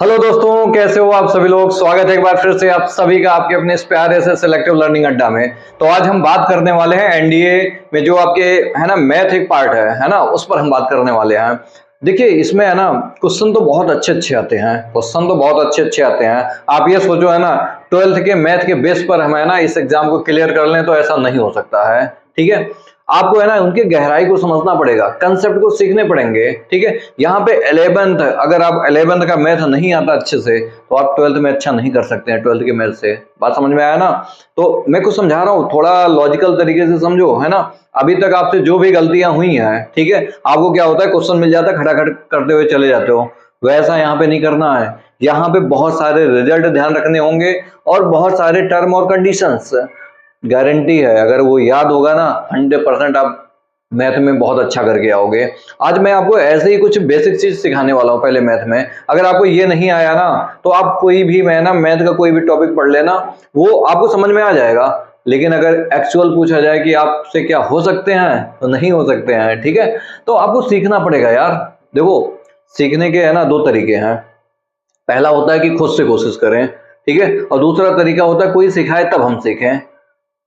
Hello दोस्तों, कैसे हो आप सभी लोग। स्वागत है एक बार फिर से आप सभी का आपके अपने इस प्यारे से सिलेक्टिव लर्निंग अड्डा में। तो आज हम बात करने वाले हैं एनडीए में जो आपके है ना मैथ एक पार्ट है ना, उस पर हम बात करने वाले हैं। देखिए इसमें है ना क्वेश्चन तो बहुत अच्छे अच्छे आते हैं, क्वेश्चन तो बहुत अच्छे अच्छे आते हैं। आप ये सोचो है ना 12th के मैथ के बेस पर हम है ना इस एग्जाम को क्लियर कर लें, तो ऐसा नहीं हो सकता है। ठीक है, आपको है ना उनकी गहराई को समझना पड़ेगा, कंसेप्ट को सीखने पड़ेंगे। ठीक है, यहाँ पे 11th, अगर आप 11th का मैथ नहीं आता अच्छे से तो आप 12th में अच्छा नहीं कर सकते हैं 12th के मैथ से। बात समझ में आया ना। तो मैं कुछ समझा रहा हूँ, थोड़ा लॉजिकल तरीके से समझो है ना। अभी तक आपसे जो भी गलतियां हुई हैं, ठीक है, आपको क्या होता है क्वेश्चन मिल जाता है, खटाखट करते हुए चले जाते हो। वैसा यहाँ पे नहीं करना है। यहाँ पे बहुत सारे रिजल्ट ध्यान रखने होंगे और बहुत सारे टर्म और कंडीशंस। गारंटी है अगर वो याद होगा ना 100% आप मैथ में बहुत अच्छा करके आओगे। आज मैं आपको ऐसे ही कुछ बेसिक चीज सिखाने वाला हूँ पहले मैथ में। अगर आपको ये नहीं आया ना तो आप कोई भी मैं ना मैथ का कोई भी टॉपिक पढ़ लेना, वो आपको समझ में आ जाएगा। लेकिन अगर एक्चुअल पूछा जाए कि आपसे क्या हो सकते हैं तो नहीं हो सकते हैं। ठीक है, तो आपको सीखना पड़ेगा यार। देखो सीखने के है ना दो तरीके हैं। पहला होता है कि खुद से कोशिश करें, ठीक है, और दूसरा तरीका होता है कोई सिखाए तब हम सीखें।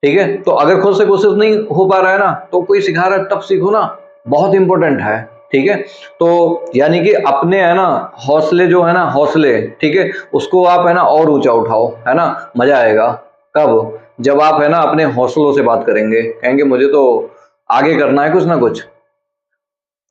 ठीक है, तो अगर खुद से कोशिश नहीं हो पा रहा है ना तो कोई सिखा रहा है तब सीखो ना, बहुत इंपॉर्टेंट है। ठीक है, तो यानी कि अपने है ना हौसले जो है ना हौसले, ठीक है, उसको आप है ना और ऊंचा उठाओ, है ना। मजा आएगा कब, जब आप है ना अपने हौसलों से बात करेंगे, कहेंगे मुझे तो आगे करना है कुछ ना कुछ।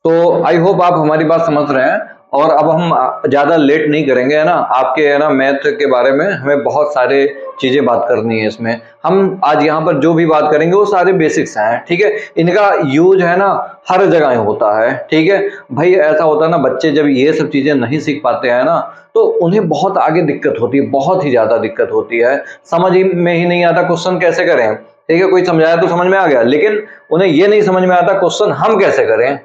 तो आई होप आप हमारी बात समझ रहे हैं। और अब हम ज्यादा लेट नहीं करेंगे है ना, आपके है ना मैथ के बारे में हमें बहुत सारे चीजें बात करनी है इसमें। हम आज यहाँ पर जो भी बात करेंगे वो सारे बेसिक्स हैं। ठीक है, इनका यूज है ना हर जगह होता है। ठीक है भाई, ऐसा होता है ना बच्चे जब ये सब चीजें नहीं सीख पाते हैं ना तो उन्हें बहुत आगे दिक्कत होती है, बहुत ही ज्यादा दिक्कत होती है। समझ में ही नहीं आता क्वेश्चन कैसे करें। ठीक है, कोई समझाया तो समझ में आ गया, लेकिन उन्हें ये नहीं समझ में आता क्वेश्चन हम कैसे करें।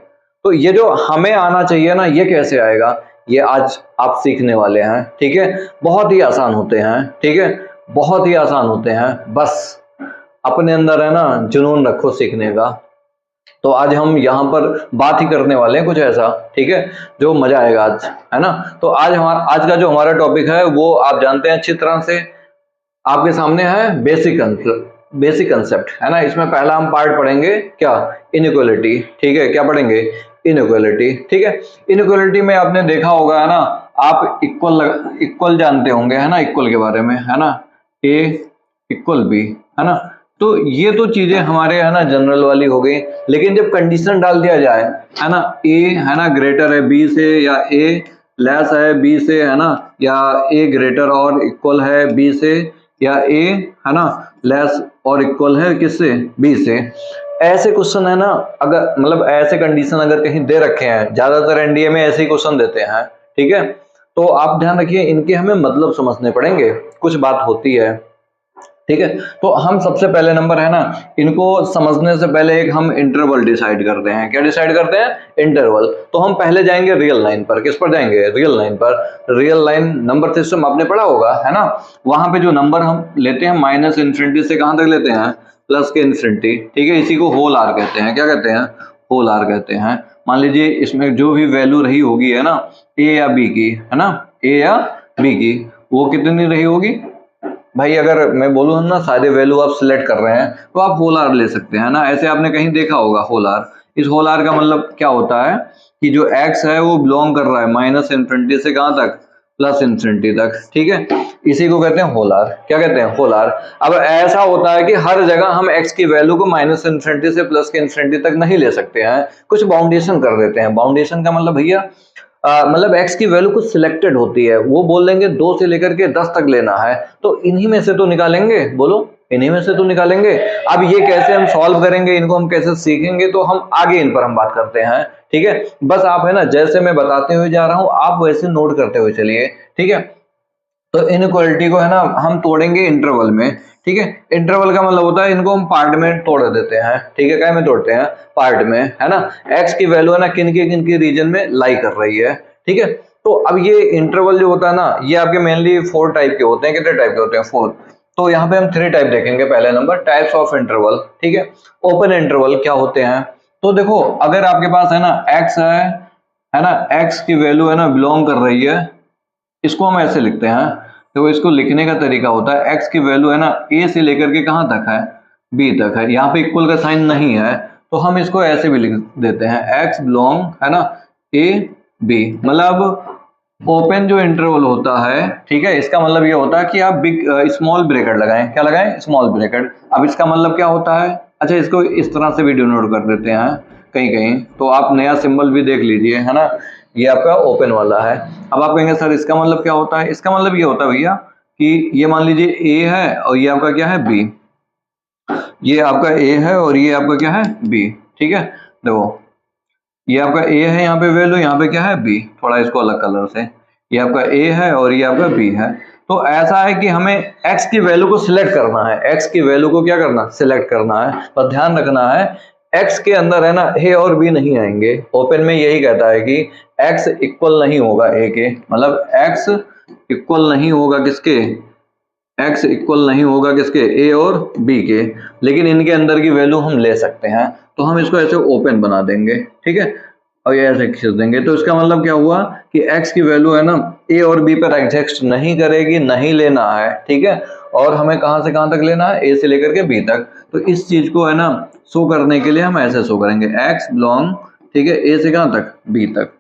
तो ये जो हमें आना चाहिए ना ये कैसे आएगा, ये आज आप सीखने वाले हैं। ठीक है, बहुत ही आसान होते हैं। ठीक है, बहुत ही आसान होते हैं, बस अपने अंदर है ना जुनून रखो सीखने का। तो आज हम यहाँ पर बात ही करने वाले हैं कुछ ऐसा, ठीक है, जो मजा आएगा आज, है ना। तो आज का जो हमारा टॉपिक है वो आप जानते हैं अच्छी तरह से, आपके सामने है बेसिक कंसेप्ट, है ना। इसमें पहला हम पार्ट पढ़ेंगे क्या, इनइक्वालिटी। ठीक है, क्या पढ़ेंगे, इनइक्वालिटी। ठीक है, इनइक्वालिटी में आपने देखा होगा है ना, आप इक्वल जानते होंगे है ना, इक्वल के बारे में है ना, ए इक्वल बी, है ना। तो ये तो चीजें हमारे है ना जनरल वाली हो गई। लेकिन जब कंडीशन डाल दिया जाए है ना, ए है ना ग्रेटर है बी से, या ए लेस है बी से, है ना, या ए ग्रेटर और इक्वल है बी से, या ए है ना लेस और इक्वल है किससे, बी से। ऐसे क्वेश्चन है ना, अगर मतलब ऐसे कंडीशन अगर कहीं दे रखे हैं, ज्यादातर एनडीए में ऐसे ही क्वेश्चन देते हैं। ठीक है, तो आप ध्यान रखिए इनके हमें मतलब समझने पड़ेंगे, कुछ बात होती है। ठीक है, तो हम सबसे पहले नंबर है ना इनको समझने से पहले एक हम इंटरवल डिसाइड करते हैं। क्या डिसाइड करते हैं, इंटरवल। तो हम पहले जाएंगे रियल लाइन पर। किस पर जाएंगे, रियल लाइन पर। रियल लाइन नंबर सिस्टम आपने पढ़ा होगा है ना, वहां पे जो नंबर हम लेते हैं माइनस इंफिनिटी से कहां तक लेते हैं, प्लस के इंफिनिटी। ठीक है, इसी को होल आर कहते हैं। क्या कहते हैं, होल आर कहते हैं। मान लीजिए इसमें जो भी वैल्यू रही होगी है ना ए या बी की, है ना, ए या बी की, वो कितनी रही होगी भाई। अगर मैं बोलूँ ना सारे वैल्यू आप सिलेक्ट कर रहे हैं तो आप होल आर ले सकते हैं ना। ऐसे आपने कहीं देखा होगा होल आर। इस होल आर का मतलब क्या होता है कि जो x है वो बिलोंग कर रहा है माइनस इंफिनिटी से कहां तक, प्लस इंफिनिटी तक। ठीक है, इसी को कहते हैं होल आर। क्या कहते हैं, होल आर। अब ऐसा होता है कि हर जगह हम x की वैल्यू को माइनस इंफिनिटी से प्लस के इंफिनिटी तक नहीं ले सकते हैं, कुछ बाउंडेशन कर देते हैं। बाउंडेशन का मतलब भैया मतलब x की वैल्यू कुछ सिलेक्टेड होती है, वो बोल देंगे 2 से लेकर के 10 तक लेना है, तो इन्हीं में से तो निकालेंगे, बोलो इन्हीं में से तो निकालेंगे। अब ये कैसे हम सॉल्व करेंगे, इनको हम कैसे सीखेंगे, तो हम आगे इन पर हम बात करते हैं। ठीक है, बस आप है ना जैसे मैं बताते हुए जा रहा हूं आप वैसे नोट करते हुए चलिए। ठीक है, तो इनइक्वालिटी को है ना हम तोड़ेंगे इंटरवल में। ठीक है, इंटरवल का मतलब होता है इनको हम पार्ट में तोड़ देते हैं। ठीक है, क्या में तोड़ते हैं, पार्ट में, है ना। x की वैल्यू है ना किन के रीजन में लाई कर रही है। ठीक है, तो अब ये इंटरवल जो होता है ना ये आपके मेनली 4 टाइप के होते हैं। कितने टाइप के होते हैं, 4। तो यहाँ पे हम 3 टाइप देखेंगे। पहले नंबर टाइप्स ऑफ इंटरवल। ठीक है, ओपन इंटरवल क्या होते हैं, तो देखो अगर आपके पास है ना x है ना, x की वैल्यू है ना बिलोंग कर रही है इसको हम ऐसे लिखते हैं, तो इसको लिखने का तरीका होता है x की वैल्यू है ना a से लेकर के कहाँ तक है, b तक है। यहाँ पे इक्वल का साइन नहीं है तो हम इसको ऐसे भी लिख देते हैं, x बिलोंग है ना a b, मतलब ओपन जो इंटरवल होता है, ठीक है, इसका मतलब ये होता है कि आप बिग स्मॉल ब्रैकेट लगाएं, क्या लगाएं, स्मॉल ब्रैकेट। अब इसका मतलब क्या होता है, अच्छा इसको इस तरह से भी डिनोट कर देते हैं कहीं कहीं, तो आप नया सिंबल भी देख लीजिए, है ना, ये आपका ओपन वाला है। अब आप कहेंगे सर इसका मतलब क्या होता है, इसका मतलब ये होता है भैया कि ये मान लीजिए ए है और ये आपका क्या है बी, ये आपका ए है और ये आपका क्या है बी, ठीक है। देखो ये आपका ए है, यहाँ पे वैल्यू, यहाँ पे क्या है बी, थोड़ा इसको अलग कलर से, ये आपका ए है और ये आपका बी है। तो ऐसा है कि हमें x की वैल्यू को सिलेक्ट करना है, x की वैल्यू को क्या करना, सिलेक्ट करना है। पर ध्यान रखना है x के अंदर है ना a और b नहीं आएंगे। ओपन में यही कहता है कि x इक्वल नहीं होगा a के, मतलब x इक्वल नहीं होगा किसके, x इक्वल नहीं होगा किसके, a और b के, लेकिन इनके अंदर की वैल्यू हम ले सकते हैं। तो हम इसको ऐसे ओपन बना देंगे, ठीक है, और ये ऐसे खींच देंगे। तो इसका मतलब क्या हुआ कि x की वैल्यू है ना a और b पर एग्जिस्ट नहीं करेगी, नहीं लेना है, ठीक है। और हमें कहां से कहां तक लेना है, a से लेकर के b तक। तो इस चीज को है ना शो करने के लिए हम ऐसे शो करेंगे, x बिलोंग, ठीक है, a से कहां तक, b तक।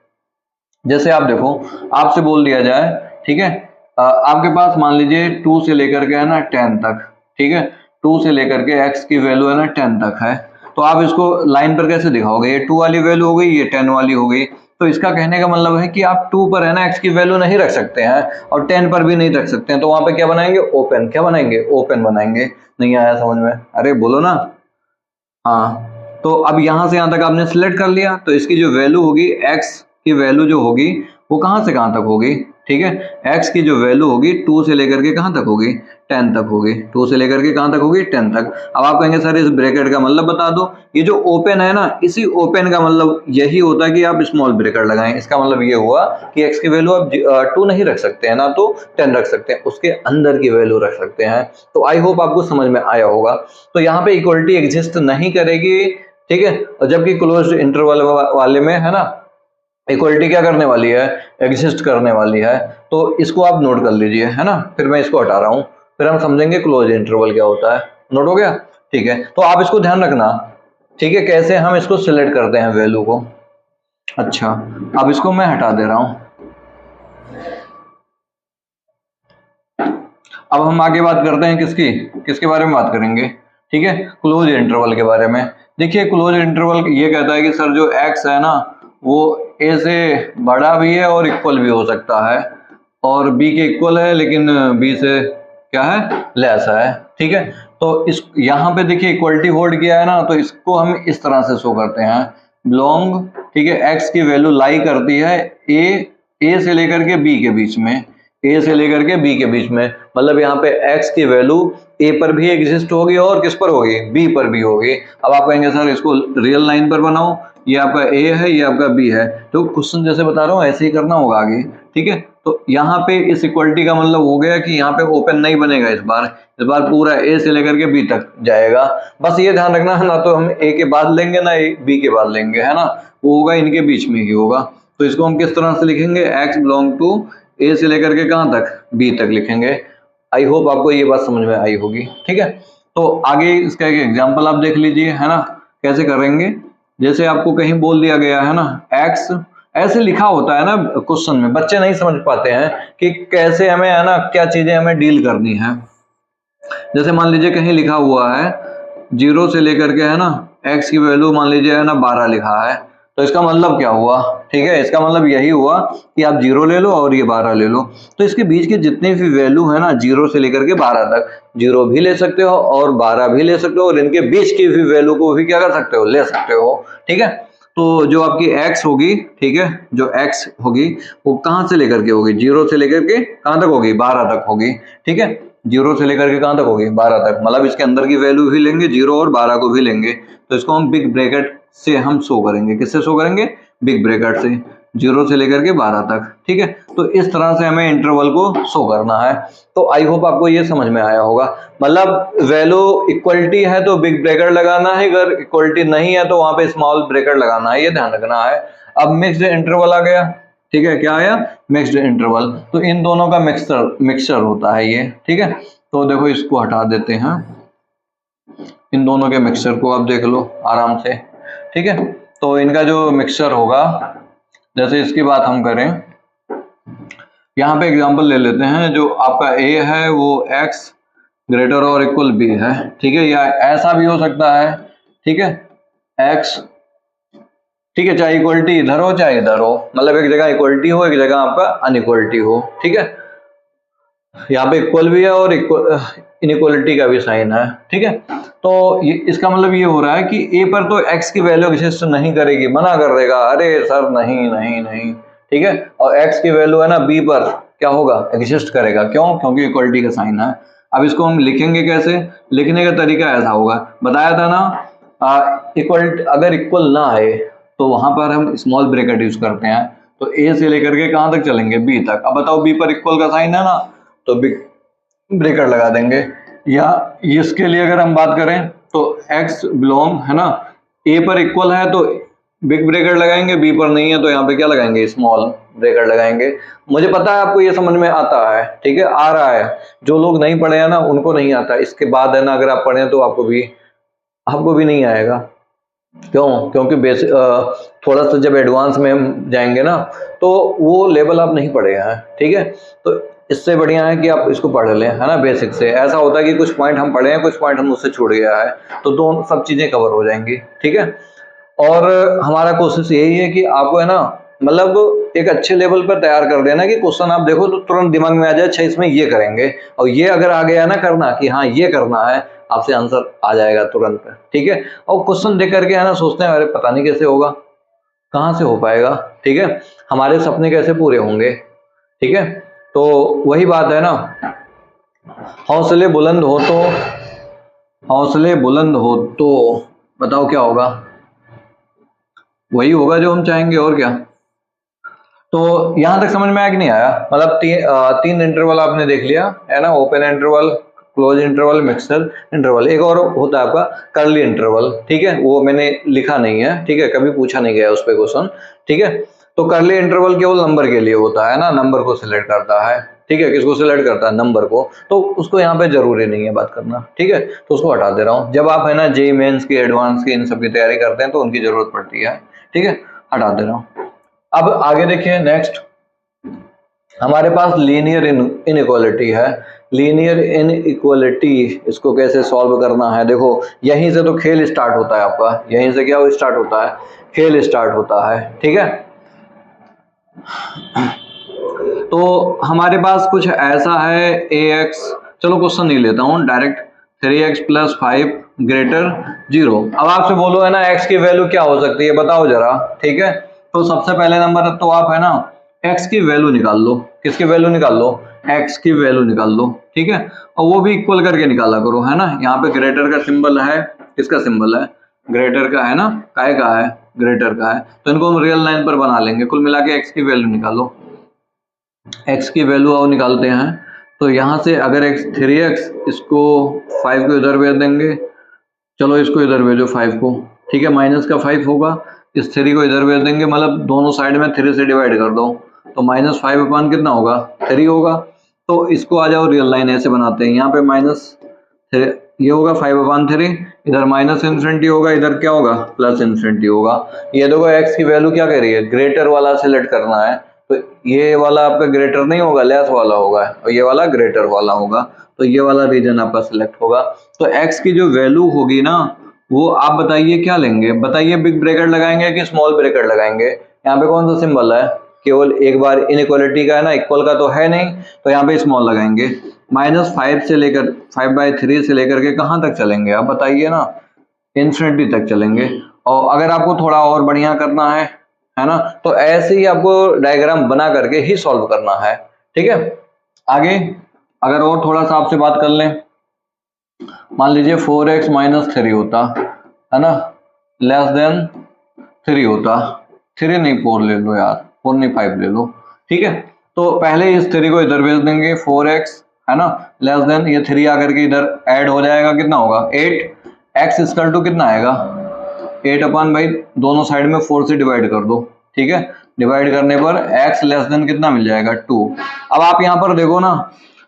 जैसे आप देखो, आपसे बोल दिया जाए, ठीक है, आपके पास मान लीजिए 2 से लेकर के है ना 10 तक, ठीक है, 2 से लेकर के x की वैल्यू है ना 10 तक है। तो आप इसको लाइन पर कैसे दिखाओगे, ये 2 वाली वैल्यू हो गई, ये 10 वाली हो गई। तो इसका कहने का मतलब है कि आप 2 पर है ना x की वैल्यू नहीं रख सकते हैं और 10 पर भी नहीं रख सकते हैं। तो वहां पे क्या बनाएंगे, ओपन, क्या बनाएंगे, ओपन बनाएंगे। नहीं आया समझ में, अरे बोलो ना, हाँ। तो अब यहां से यहां तक आपने सिलेक्ट कर लिया, तो इसकी जो वैल्यू होगी, x की वैल्यू जो होगी वो कहां से कहां तक होगी, ठीक है, x की जो वैल्यू होगी 2 से लेकर के कहां तक होगी, 10 तक होगी, 2 से लेकर के कहां तक होगी, 10 तक। अब आप कहेंगे सर इस ब्रैकेट का मतलब बता दो। ये जो ओपन है ना, इसी ओपन का मतलब यही होता है कि आप स्मॉल ब्रैकेट लगाएं। इसका मतलब ये हुआ कि x की वैल्यू आप 2 नहीं रख सकते हैं, ना तो 10 रख सकते हैं, उसके अंदर की वैल्यू रख सकते हैं। तो आई होप आपको समझ में आया होगा। तो यहाँ पे इक्वलिटी एग्जिस्ट नहीं करेगी, ठीक है, और जबकि क्लोज्ड इंटरवल वाले में है ना इक्वलिटी क्या करने वाली है, एग्जिस्ट करने वाली है। तो इसको आप नोट कर लीजिए, है ना, फिर मैं इसको हटा रहा हूं, फिर हम समझेंगे क्लोज इंटरवल क्या होता है। नोट हो गया, ठीक है। तो आप इसको ध्यान रखना, ठीक है, कैसे हम इसको सिलेक्ट करते हैं वैल्यू को। अच्छा, अब इसको मैं हटा दे रहा हूं। अब हम आगे बात करते हैं किसकी, किसके बारे में बात करेंगे, ठीक है, क्लोज इंटरवल के बारे में। देखिए क्लोज इंटरवल ये कहता है कि सर जो x है ना वो a से बड़ा भी है और इक्वल भी हो सकता है, और b के इक्वल है लेकिन b से क्या है, लेस है, ठीक है। तो इस यहाँ पे देखिए इक्वलिटी होल्ड किया है ना, तो इसको हम इस तरह से शो करते हैं, बिलोंग, ठीक है, x की वैल्यू लाई करती है a से लेकर के b के बीच में, a से लेकर के b के बीच में, मतलब यहाँ पे x की वैल्यू a पर भी एग्जिस्ट होगी और किस पर होगी, b पर भी होगी। अब आप कहेंगे सर इसको रियल लाइन पर बनाओ, ये आपका a है, ये आपका b है, तो क्वेश्चन जैसे बता रहा हूँ ऐसे ही करना होगा आगे, ठीक है। तो यहाँ पे इस इक्वलिटी का मतलब हो गया कि यहाँ पे ओपन नहीं बनेगा इस बार पूरा a से लेकर के b तक जाएगा। बस ये ध्यान रखना है ना, तो हम a के बाद लेंगे ना b के बाद लेंगे, है ना, वो होगा इनके बीच में ही होगा। तो इसको हम किस तरह से लिखेंगे, x बिलोंग टू a से लेकर के कहां तक, b तक लिखेंगे। आई होप आपको ये बात समझ में आई होगी, ठीक है। तो आगे इसका एक एग्जांपल आप देख लीजिए, है ना, कैसे करेंगे। जैसे आपको कहीं बोल दिया गया है ना x, ऐसे लिखा होता है ना क्वेश्चन में, बच्चे नहीं समझ पाते हैं कि कैसे हमें है ना क्या चीजें हमें डील करनी है। जैसे मान लीजिए कहीं लिखा हुआ है 0 से लेकर के है ना x की वैल्यू मान लीजिए है ना 12 लिखा है, तो इसका मतलब क्या हुआ, ठीक है, इसका मतलब यही हुआ कि आप 0 ले लो और ये 12 ले लो। तो इसके बीच की जितनी भी वैल्यू है ना 0 से लेकर के 12 तक, 0 भी ले सकते हो और 12 भी ले सकते हो, और इनके बीच की भी वैल्यू को भी क्या कर सकते हो, ले सकते हो, ठीक है। तो जो आपकी x होगी, ठीक है, जो x होगी वो कहां से लेकर के होगी, 0 से लेकर के कहां तक होगी, 12 तक होगी, ठीक है, 0 से लेकर के कहां तक होगी, 12 तक, मतलब इसके अंदर की वैल्यू भी लेंगे 0 और 12 को भी लेंगे। तो इसको हम बिग ब्रैकेट से हम शो करेंगे, किससे शो करेंगे, बिग ब्रैकेट से, 0 से लेकर के 12 तक, ठीक है। तो इस तरह से हमें इंटरवल को शो करना है। तो आई होप आपको ये समझ में आया होगा, मतलब वैल्यू इक्वलिटी है तो बिग ब्रैकेट लगाना है, अगर इक्वलिटी नहीं है तो वहां पे स्मॉल ब्रैकेट लगाना है, ये ध्यान रखना है। अब मिक्स्ड इंटरवल आ गया, ठीक है, क्या आया, मिक्स्ड इंटरवल। तो इन दोनों का मिक्सचर होता है ये, ठीक है। तो देखो इसको हटा देते हैं, इन दोनों के मिक्सचर को आप देख लो आराम से, ठीक है। तो इनका जो मिक्सचर होगा, जैसे इसकी बात हम करें, यहाँ पे एग्जांपल ले लेते हैं, जो आपका ए है वो x ग्रेटर और इक्वल b है, ठीक है, या ऐसा भी हो सकता है, ठीक है, x, ठीक है, चाहे इक्वलिटी इधर हो चाहे इधर हो, मतलब एक जगह इक्वलिटी हो एक जगह आपका अनइक्वलिटी हो, ठीक है। यहाँ पे इक्वल भी है और इनइक्वलिटी का भी साइन है, ठीक है। तो ये इसका मतलब ये हो रहा है कि ए पर तो x की वैल्यू एग्जिस्ट नहीं करेगी, मना कर देगा, अरे सर नहीं नहीं नहीं, ठीक है। और x की वैल्यू है ना b पर क्या होगा, एग्जिस्ट करेगा, क्यों, क्योंकि इक्वलिटी का साइन है। अब इसको हम लिखेंगे कैसे, लिखने का तरीका ऐसा होगा, बताया था ना, इक्वल अगर इक्वल ना आए तो वहां पर हम स्मॉल ब्रैकेट यूज करते हैं, तो ए से लेकर के कहां तक चलेंगे, बी तक। अब बताओ बी पर इक्वल का साइन है ना, तो बिग ब्रेकर लगा देंगे। या इसके लिए अगर हम बात करें तो x बिलोंग है ना a पर इक्वल है तो बिग ब्रेकर लगाएंगे, b पर नहीं है तो यहाँ पे क्या लगाएंगे, स्मॉल ब्रेकर लगाएंगे। मुझे पता है आपको ये समझ में आता है, ठीक है, आ रहा है। जो लोग नहीं पढ़े हैं ना उनको नहीं आता, इसके बाद है ना अगर आप पढ़े तो आपको भी नहीं आएगा। क्यों, क्योंकि बेसिक थोड़ा सा जब एडवांस में हम जाएंगे ना तो वो लेवल आप नहीं पढ़े हैं, ठीक है। तो इससे बढ़िया है कि आप इसको पढ़ लें, है ना, बेसिक से। ऐसा होता है कि कुछ पॉइंट हम पढ़े हैं, कुछ पॉइंट हम उससे छूट गया है, तो दोनों सब चीजें कवर हो जाएंगी, ठीक है। और हमारा कोशिश यही है कि आपको है ना मतलब एक अच्छे लेवल पर तैयार कर देना कि क्वेश्चन आप देखो तो तुरंत दिमाग में आ जाए, अच्छा इसमें ये करेंगे, और ये अगर आ गया ना करना कि हाँ ये करना है, आपसे आंसर आ जाएगा तुरंत, ठीक है। और क्वेश्चन देख करके है ना सोचते हैं अरे पता नहीं कैसे होगा, कहाँ से हो पाएगा, ठीक है, हमारे सपने कैसे पूरे होंगे, ठीक है। तो वही बात है ना, हौसले बुलंद हो तो, हौसले बुलंद हो तो बताओ क्या होगा, वही होगा जो हम चाहेंगे, और क्या। तो यहां तक समझ में आया कि नहीं आया, मतलब तीन इंटरवल आपने देख लिया है ना, open interval, close interval, mixer interval. एक और होता है आपका कर्ली इंटरवल, ठीक है, वो मैंने लिखा नहीं है, ठीक है, कभी पूछा नहीं गया उस पर क्वेश्चन, ठीक है। तो कर्ली इंटरवल केवल नंबर के लिए होता है ना, नंबर को सिलेक्ट करता है, ठीक है, किसको सिलेक्ट करता है, नंबर को, तो उसको यहाँ पे जरूरी नहीं है बात करना, ठीक है, तो उसको हटा दे रहा हूँ। जब आप है ना जेईई मेंस की, एडवांस की, इन सब की तैयारी करते हैं तो उनकी जरूरत पड़ती है, ठीक है, हटा दे रहा हूँ। अब आगे देखिए, नेक्स्ट हमारे पास लीनियर इनइक्वालिटी है। लीनियर इनइक्वालिटी, इसको कैसे सॉल्व करना है, देखो यहीं से तो खेल स्टार्ट होता है आपका, यहीं से क्या स्टार्ट होता है, खेल स्टार्ट होता है, ठीक है। तो हमारे पास कुछ ऐसा है ax, चलो क्वेश्चन नहीं लेता हूं डायरेक्ट, 3x + 5 ग्रेटर 0। अब आपसे बोलो है ना x की वैल्यू क्या हो सकती है, बताओ जरा, ठीक है। तो सबसे पहले नंबर तो आप है ना x की वैल्यू निकाल लो, किसकी वैल्यू निकाल लो, x की वैल्यू निकाल लो, ठीक है, और वो भी इक्वल करके निकाला करो, है ना। यहाँ पे ग्रेटर का सिंबल है, किसका सिंबल है, ग्रेटर का है ना, काय का है, ग्रेटर का है, तो इनको हम रियल लाइन पर बना लेंगे। कुल मिला के x की वैल्यू निकालो, x की वैल्यू और निकालते हैं। तो यहाँ से अगर x 3x, इसको 5 को इधर भेज देंगे, चलो इसको इधर भेजो 5 को, ठीक है, माइनस का 5 होगा, इस 3 को इधर भेज देंगे, मतलब दोनों साइड में 3 से डिवाइड कर दो, तो -5 अपान कितना होगा, 3 होगा। तो इसको आ जाओ रियल लाइन ऐसे बनाते हैं, यहाँ पे -3 ये होगा 5/3, इधर -∞ होगा, इधर क्या होगा, +∞ होगा। ये देखो x की वैल्यू क्या कह रही है, ग्रेटर वाला सिलेक्ट करना है, तो ये वाला आपका ग्रेटर नहीं होगा, लेस वाला होगा, और ये वाला ग्रेटर वाला होगा, तो ये वाला रीजन आपका सिलेक्ट होगा। तो x की जो वैल्यू होगी ना, वो आप बताइए क्या लेंगे, बताइए, बिग ब्रैकेट लगाएंगे कि स्मॉल ब्रैकेट लगाएंगे। यहाँ पे कौन सा सिंबल है, केवल एक बार इनइक्वालिटी का है ना, इक्वल का तो है नहीं, तो यहाँ पे स्मॉल लगाएंगे। -5 से लेकर 5/3 से लेकर के कहाँ तक चलेंगे आप बताइए ना, इन्फिनिटी तक चलेंगे। और अगर आपको थोड़ा और बढ़िया करना है ना, तो ऐसे ही आपको डायग्राम बना करके ही सॉल्व करना है, ठीक है। आगे अगर और थोड़ा सा आपसे बात कर लें, मान लीजिए 4x - 3 होता है ना, <3 होता, 3 नहीं 4 ले लो यार, 4 नहीं 5 ले लो, ठीक है। तो पहले इस 3 को इधर भेज देंगे, 4x है ना, ये 3 आकर के इधर ऐड हो जाएगा, कितना होगा 8, x इक्वल टू कितना आएगा 8 भाई दोनों साइड में 4 से डिवाइड कर दो, ठीक है, डिवाइड करने पर x लेस देन कितना मिल जाएगा 2। अब आप यहाँ पर देखो ना,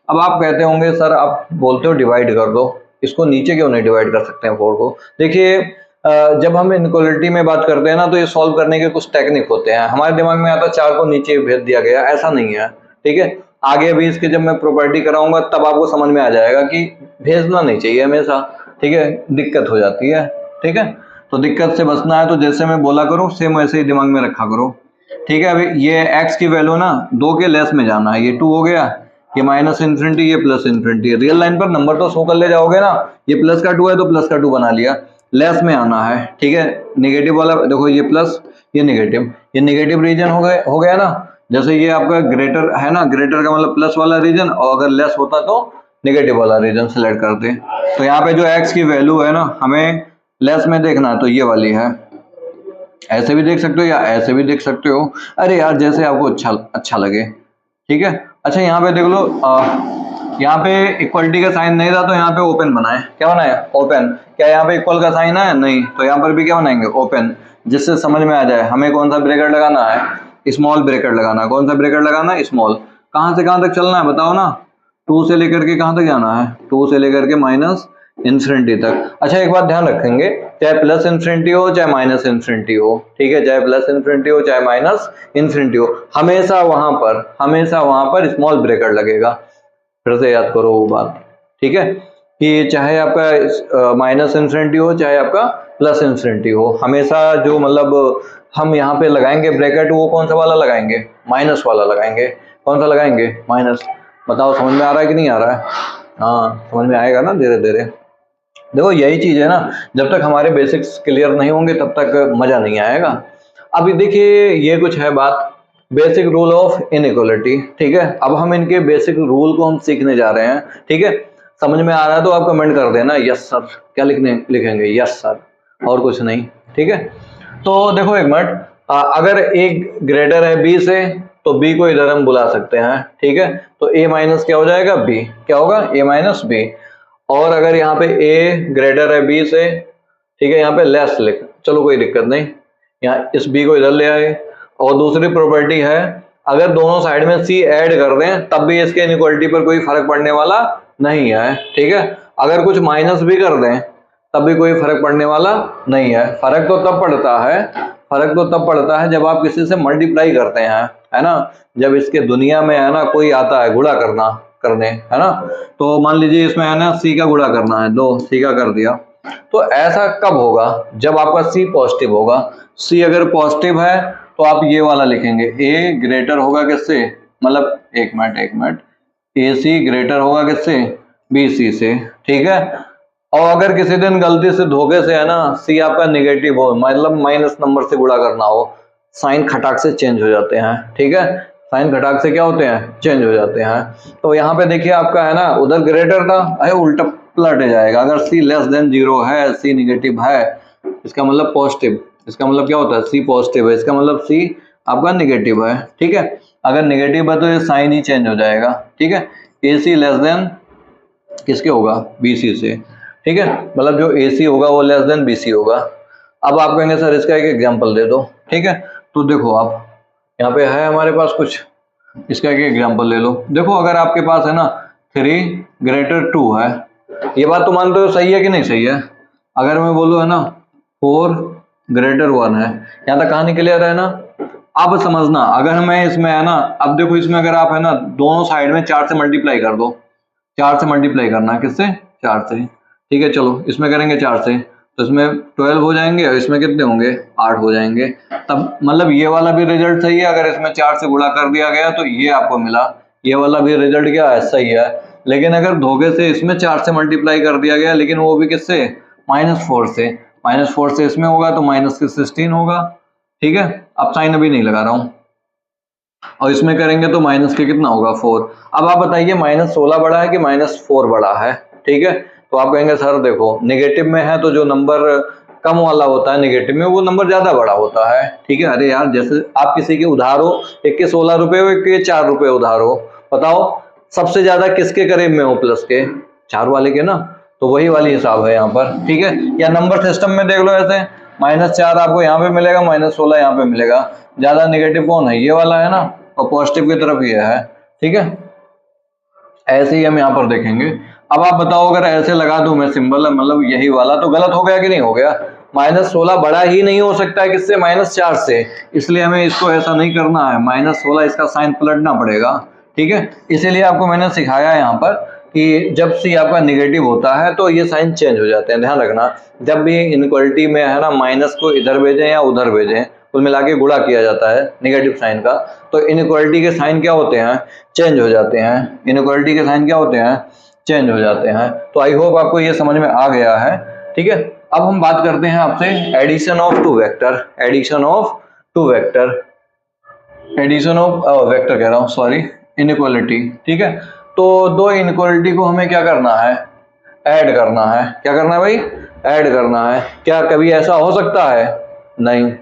अब आप कहते होंगे सर आप बोलते हो डिवाइड कर दो, इसको नीचे क्यों नहीं डिवाइड कर सकते हैं 4 को। देखिए जब हम इनइक्वालिटी में बात करते हैं ना तो ये सॉल्व करने के कुछ टेक्निक होते हैं। हमारे दिमाग में आता है 4 को नीचे भेज दिया गया, ऐसा नहीं है, ठीक है। आगे अभी इसके जब मैं प्रॉपर्टी कराऊंगा तब आपको समझ में आ जाएगा कि भेजना नहीं चाहिए हमेशा, ठीक है, दिक्कत हो जाती है, ठीक है। तो दिक्कत से बचना है तो जैसे मैं बोला करो सेम वैसे ही दिमाग में रखा करो, ठीक है। अभी ये x की वैल्यू ना 2 के लेस में जाना है, ये 2 हो गया, ये माइनस इन्फिनिटी, ये प्लस इन्फिनिटी। रियल लाइन पर नंबर तो शो कर ले जाओगे ना, ये प्लस का 2 है तो प्लस का 2 बना लिया, लेस में आना है, ठीक है। नेगेटिव वाला देखो, ये प्लस ये नेगेटिव रीजन हो गया ना। जैसे ये आपका ग्रेटर है ना, ग्रेटर का मतलब प्लस वाला रीजन, और अगर लेस होता तो नेगेटिव वाला रीजन सेलेक्ट करते। तो यहाँ पे जो x की वैल्यू है ना हमें लेस में देखना है, तो ये वाली है। ऐसे भी देख सकते हो या ऐसे भी देख सकते हो, अरे यार जैसे आपको अच्छा लगे, ठीक है। अच्छा यहाँ पे देख लो, यहाँ पे इक्वलिटी का साइन नहीं था तो यहाँ पे ओपन बनाए, क्या बनाए ओपन। क्या यहाँ पे इक्वल का साइन है नहीं, तो यहाँ पर भी क्या बनाएंगे ओपन, जिससे समझ में आ जाए हमें कौन सा ब्रैकेट लगाना है, स्मॉल ब्रैकेट लगाना है। कौन सा ब्रैकेट लगाना है, स्मॉल। कहाँ से कहाँ तक चलना है बताओ ना, 2 से लेकर के कहाँ तक जाना है, 2 से लेकर के माइनस इन्फिनिटी तक। अच्छा एक बात ध्यान रखेंगे, चाहे प्लस इन्फिनिटी हो चाहे माइनस इन्फिनिटी हो, ठीक है, चाहे प्लस इन्फिनिटी हो चाहे माइनस इन्फिनिटी हो, हमेशा वहां पर स्मॉल ब्रैकेट लगेगा। फिर से याद करो वो बात, ठीक है, कि चाहे आपका माइनस इन्फिनिटी हो चाहे आपका प्लस इन्फिनिटी हो, हमेशा जो मतलब हम यहाँ पे लगाएंगे ब्रैकेट वो कौन सा वाला लगाएंगे, माइनस वाला लगाएंगे। कौन सा लगाएंगे, माइनस। बताओ समझ में आ रहा है कि नहीं आ रहा है। हाँ समझ में आएगा ना धीरे धीरे। देखो यही चीज है ना, जब तक हमारे बेसिक्स क्लियर नहीं होंगे तब तक मजा नहीं आएगा। अभी देखिए ये कुछ है बात, बेसिक रूल ऑफ इनइक्वालिटी, ठीक है। अब हम इनके बेसिक रूल को हम सीखने जा रहे हैं, ठीक है। समझ में आ रहा है तो आप कमेंट कर देना यस सर, क्या लिखेंगे यस सर, और कुछ नहीं, ठीक है। तो देखो एक मिनट, अगर एक ग्रेटर है बी से तो बी को इधर हम बुला सकते हैं, ठीक है। तो ए माइनस क्या हो जाएगा बी, क्या होगा ए माइनस बी। और अगर यहाँ पे a ग्रेटर है b से, ठीक है, यहाँ पे लेस लिख, चलो कोई दिक्कत नहीं, यहाँ इस b को इधर ले आए। और दूसरी प्रॉपर्टी है, अगर दोनों साइड में c ऐड कर दें तब भी इसके इनइक्वालिटी पर कोई फर्क पड़ने वाला नहीं है, ठीक है। अगर कुछ माइनस भी कर दें तब भी कोई फर्क पड़ने वाला नहीं है। फर्क तो तब पड़ता है जब आप किसी से मल्टीप्लाई करते हैं, है ना। जब इसके दुनिया में है ना कोई आता है गुणा करने, है ना, तो मान लीजिए इसमें है ना c का गुणा करना है, 2 c का कर दिया, तो ऐसा कब होगा, जब आपका c पॉजिटिव होगा। c अगर पॉजिटिव है तो आप ये वाला लिखेंगे, a ग्रेटर होगा किससे, मतलब एक मिनट ac ग्रेटर होगा किससे, bc से, ठीक है। और अगर किसी दिन गलती से धोखे से है ना c आपका निगेटिव हो, मतलब माइनस नंबर से गुणा करना हो, साइन खटाक से चेंज हो जाते हैं, ठीक है। साइन घटाक से क्या होते हैं, चेंज हो जाते हैं। तो यहाँ पे देखिए आपका है ना उधर ग्रेटर था, अरे उल्टा पलट जाएगा। अगर c लेस देन 0 है, c निगेटिव है, इसका मतलब पॉजिटिव, इसका मतलब क्या होता है c पॉजिटिव है, इसका मतलब c आपका निगेटिव है, ठीक है। अगर निगेटिव है तो ये साइन ही चेंज हो जाएगा, ठीक है। ac लेस देन किसके होगा, bc से, ठीक है, मतलब जो ac होगा वो लेस देन bc होगा। अब आप कहेंगे सर इसका एक एग्जाम्पल दे दो, ठीक है। तो देखो आप यहाँ पे है हमारे पास कुछ, इसका एक एग्जांपल ले लो। देखो अगर आपके पास है ना 3 ग्रेटर 2 है, ये बात तो मानते हो सही है कि नहीं सही है। अगर मैं बोलूँ है ना 4 ग्रेटर 1 है, यहाँ तक कहानी क्लियर है ना। अब समझना, अगर मैं इसमें है ना, अब देखो इसमें अगर आप है ना दोनों साइड में 4 से मल्टीप्लाई कर दो, 4 से मल्टीप्लाई करना, किससे, 4 से, ठीक है। चलो इसमें करेंगे 4 से, तो इसमें 12 हो जाएंगे और इसमें कितने होंगे, 8 हो जाएंगे। तब मतलब ये वाला भी रिजल्ट सही है, अगर इसमें 4 से गुणा कर दिया गया तो ये आपको मिला, ये वाला भी रिजल्ट क्या है, सही है। लेकिन अगर धोखे से इसमें 4 से मल्टीप्लाई कर दिया गया, लेकिन वो भी किससे, -4 से, -4 से इसमें होगा तो माइनस के 16 होगा, ठीक है। अब साइन अभी नहीं लगा रहा हूं, और इसमें करेंगे तो माइनस के कितना होगा, 4। अब आप बताइए -16 बड़ा है कि -4 बड़ा है, ठीक है। तो आप कहेंगे सर देखो नेगेटिव में है तो जो नंबर कम वाला होता है नेगेटिव में वो नंबर ज्यादा बड़ा होता है, ठीक है। अरे यार जैसे आप किसी के उधार हो, एक के 16 रुपए हो, एक के 4 रुपए उधार हो, बताओ सबसे ज्यादा किसके करीब में हो, प्लस के 4 वाले के ना। तो वही वाली हिसाब है यहाँ पर, ठीक है। या नंबर सिस्टम में देख लो ऐसे, -4 आपको यहाँ पे मिलेगा, -16 यहाँ पे मिलेगा। ज्यादा नेगेटिव कौन है? ये वाला है ना, और पॉजिटिव की तरफ ये है। ठीक है, ऐसे ही हम यहाँ पर देखेंगे। अब आप बताओ, अगर ऐसे लगा दूं मैं सिंबल, मतलब यही वाला, तो गलत हो गया कि नहीं हो गया? -16 बड़ा ही नहीं हो सकता है किससे? -4 से। इसलिए हमें इसको ऐसा नहीं करना है, -16 इसका साइन पलटना पड़ेगा। ठीक है, इसीलिए आपको मैंने सिखाया यहाँ पर कि जब सी आपका निगेटिव होता है तो ये साइन चेंज हो जाते हैं। ध्यान रखना, जब भी इनइक्वालिटी में है ना, माइनस को इधर भेजें या उधर भेजें, कुल मिला के गुणा किया जाता है निगेटिव साइन का, तो इनइक्वालिटी के साइन क्या होते हैं? चेंज हो जाते हैं। इनइक्वालिटी के साइन क्या होते हैं? चेंज हो जाते हैं। तो आई होप आपको ये समझ में आ गया है। ठीक है, अब हम बात करते हैं आपसे addition of two vector. Addition of two vector, addition of vector कह रहा हूँ, सॉरी, इनइक्वालिटी। ठीक है, तो दो इनइक्वालिटी को हमें क्या करना है? ऐड करना है। क्या करना है भाई? ऐड करना है। क्या कभी ऐसा हो सकता है? नहीं।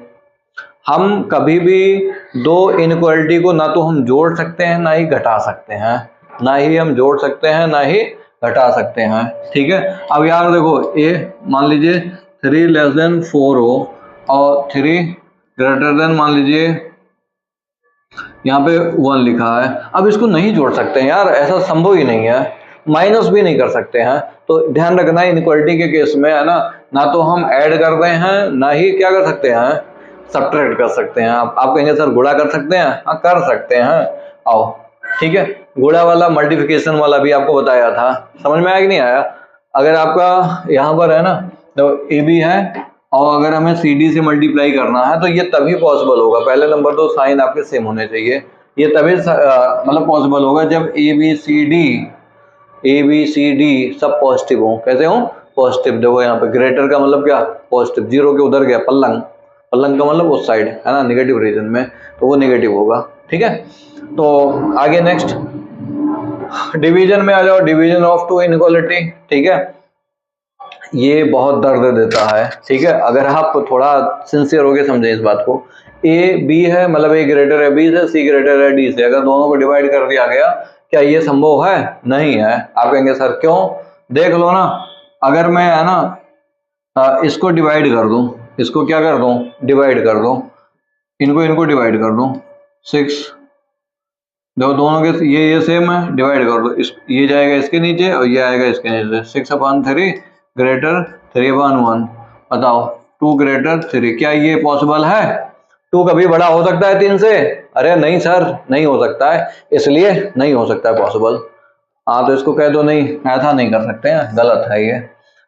हम कभी भी दो इनइक्वालिटी को ना तो हम जोड़ सकते हैं ना ही घटा सकते हैं, ना ही हम जोड़ सकते हैं ना ही घटा सकते हैं। ठीक है, अब यार देखो, ए मान लीजिए 3 लेस देन 4 हो और 3 ग्रेटर देन, मान लीजिए यहाँ पे 1 लिखा है। अब इसको नहीं जोड़ सकते हैं यार, ऐसा संभव ही नहीं है। माइनस भी नहीं कर सकते हैं। तो ध्यान रखना, इनइक्वालिटी के केस में है ना तो हम ऐड कर रहे हैं ना ही क्या कर सकते हैं? सब्ट्रैक्ट कर सकते हैं। आप कहेंगे सर गुणा कर सकते हैं? हाँ, कर सकते हैं। आओ, ठीक है, गुणा वाला मल्टीप्लिकेशन वाला भी आपको बताया था, समझ में आया कि नहीं आया? अगर आपका यहाँ पर है ना, तो ए बी है और अगर हमें सी डी से मल्टीप्लाई करना है तो ये तभी पॉसिबल होगा। पहले नंबर तो साइन आपके सेम होने चाहिए। ये तभी मतलब पॉसिबल होगा जब ए बी सी डी सब पॉजिटिव हो। कैसे हो? पॉजिटिव। देखो यहाँ पे ग्रेटर का मतलब क्या? पॉजिटिव। जीरो के उधर गया पल्लंग, पल्लंग का मतलब उस साइड है ना, नेगेटिव रीजन में, तो वो नेगेटिव होगा। ठीक है, तो आगे नेक्स्ट डिवीजन में आ जाओ। Division of two inequality. ठीक है, ये बहुत दर्द देता है। ठीक है, अगर आप थोड़ा सिंसियर होके समझें इस बात को, ए बी है, मतलब ए ग्रेटर है बी से, सी ग्रेटर है डी से, अगर दोनों को डिवाइड कर दिया गया, क्या ये संभव है? नहीं है। आप कहेंगे सर क्यों? देख लो ना, अगर मैं है ना इसको डिवाइड कर दूं, इसको क्या कर दूं? डिवाइड कर दूं, इनको डिवाइड कर दूं, 6, देखो दोनों के ये सेम है, डिवाइड कर दो, इस ये जाएगा इसके नीचे और ये आएगा इसके नीचे। 6/3 ग्रेटर 3/1। बताओ, 2 ग्रेटर 3, क्या ये पॉसिबल है? 2 कभी बड़ा हो सकता है 3 से? अरे नहीं सर, नहीं हो सकता है, इसलिए नहीं हो सकता है पॉसिबल। हाँ, तो इसको कह दो नहीं, ऐसा नहीं कर सकते हैं, गलत है ये।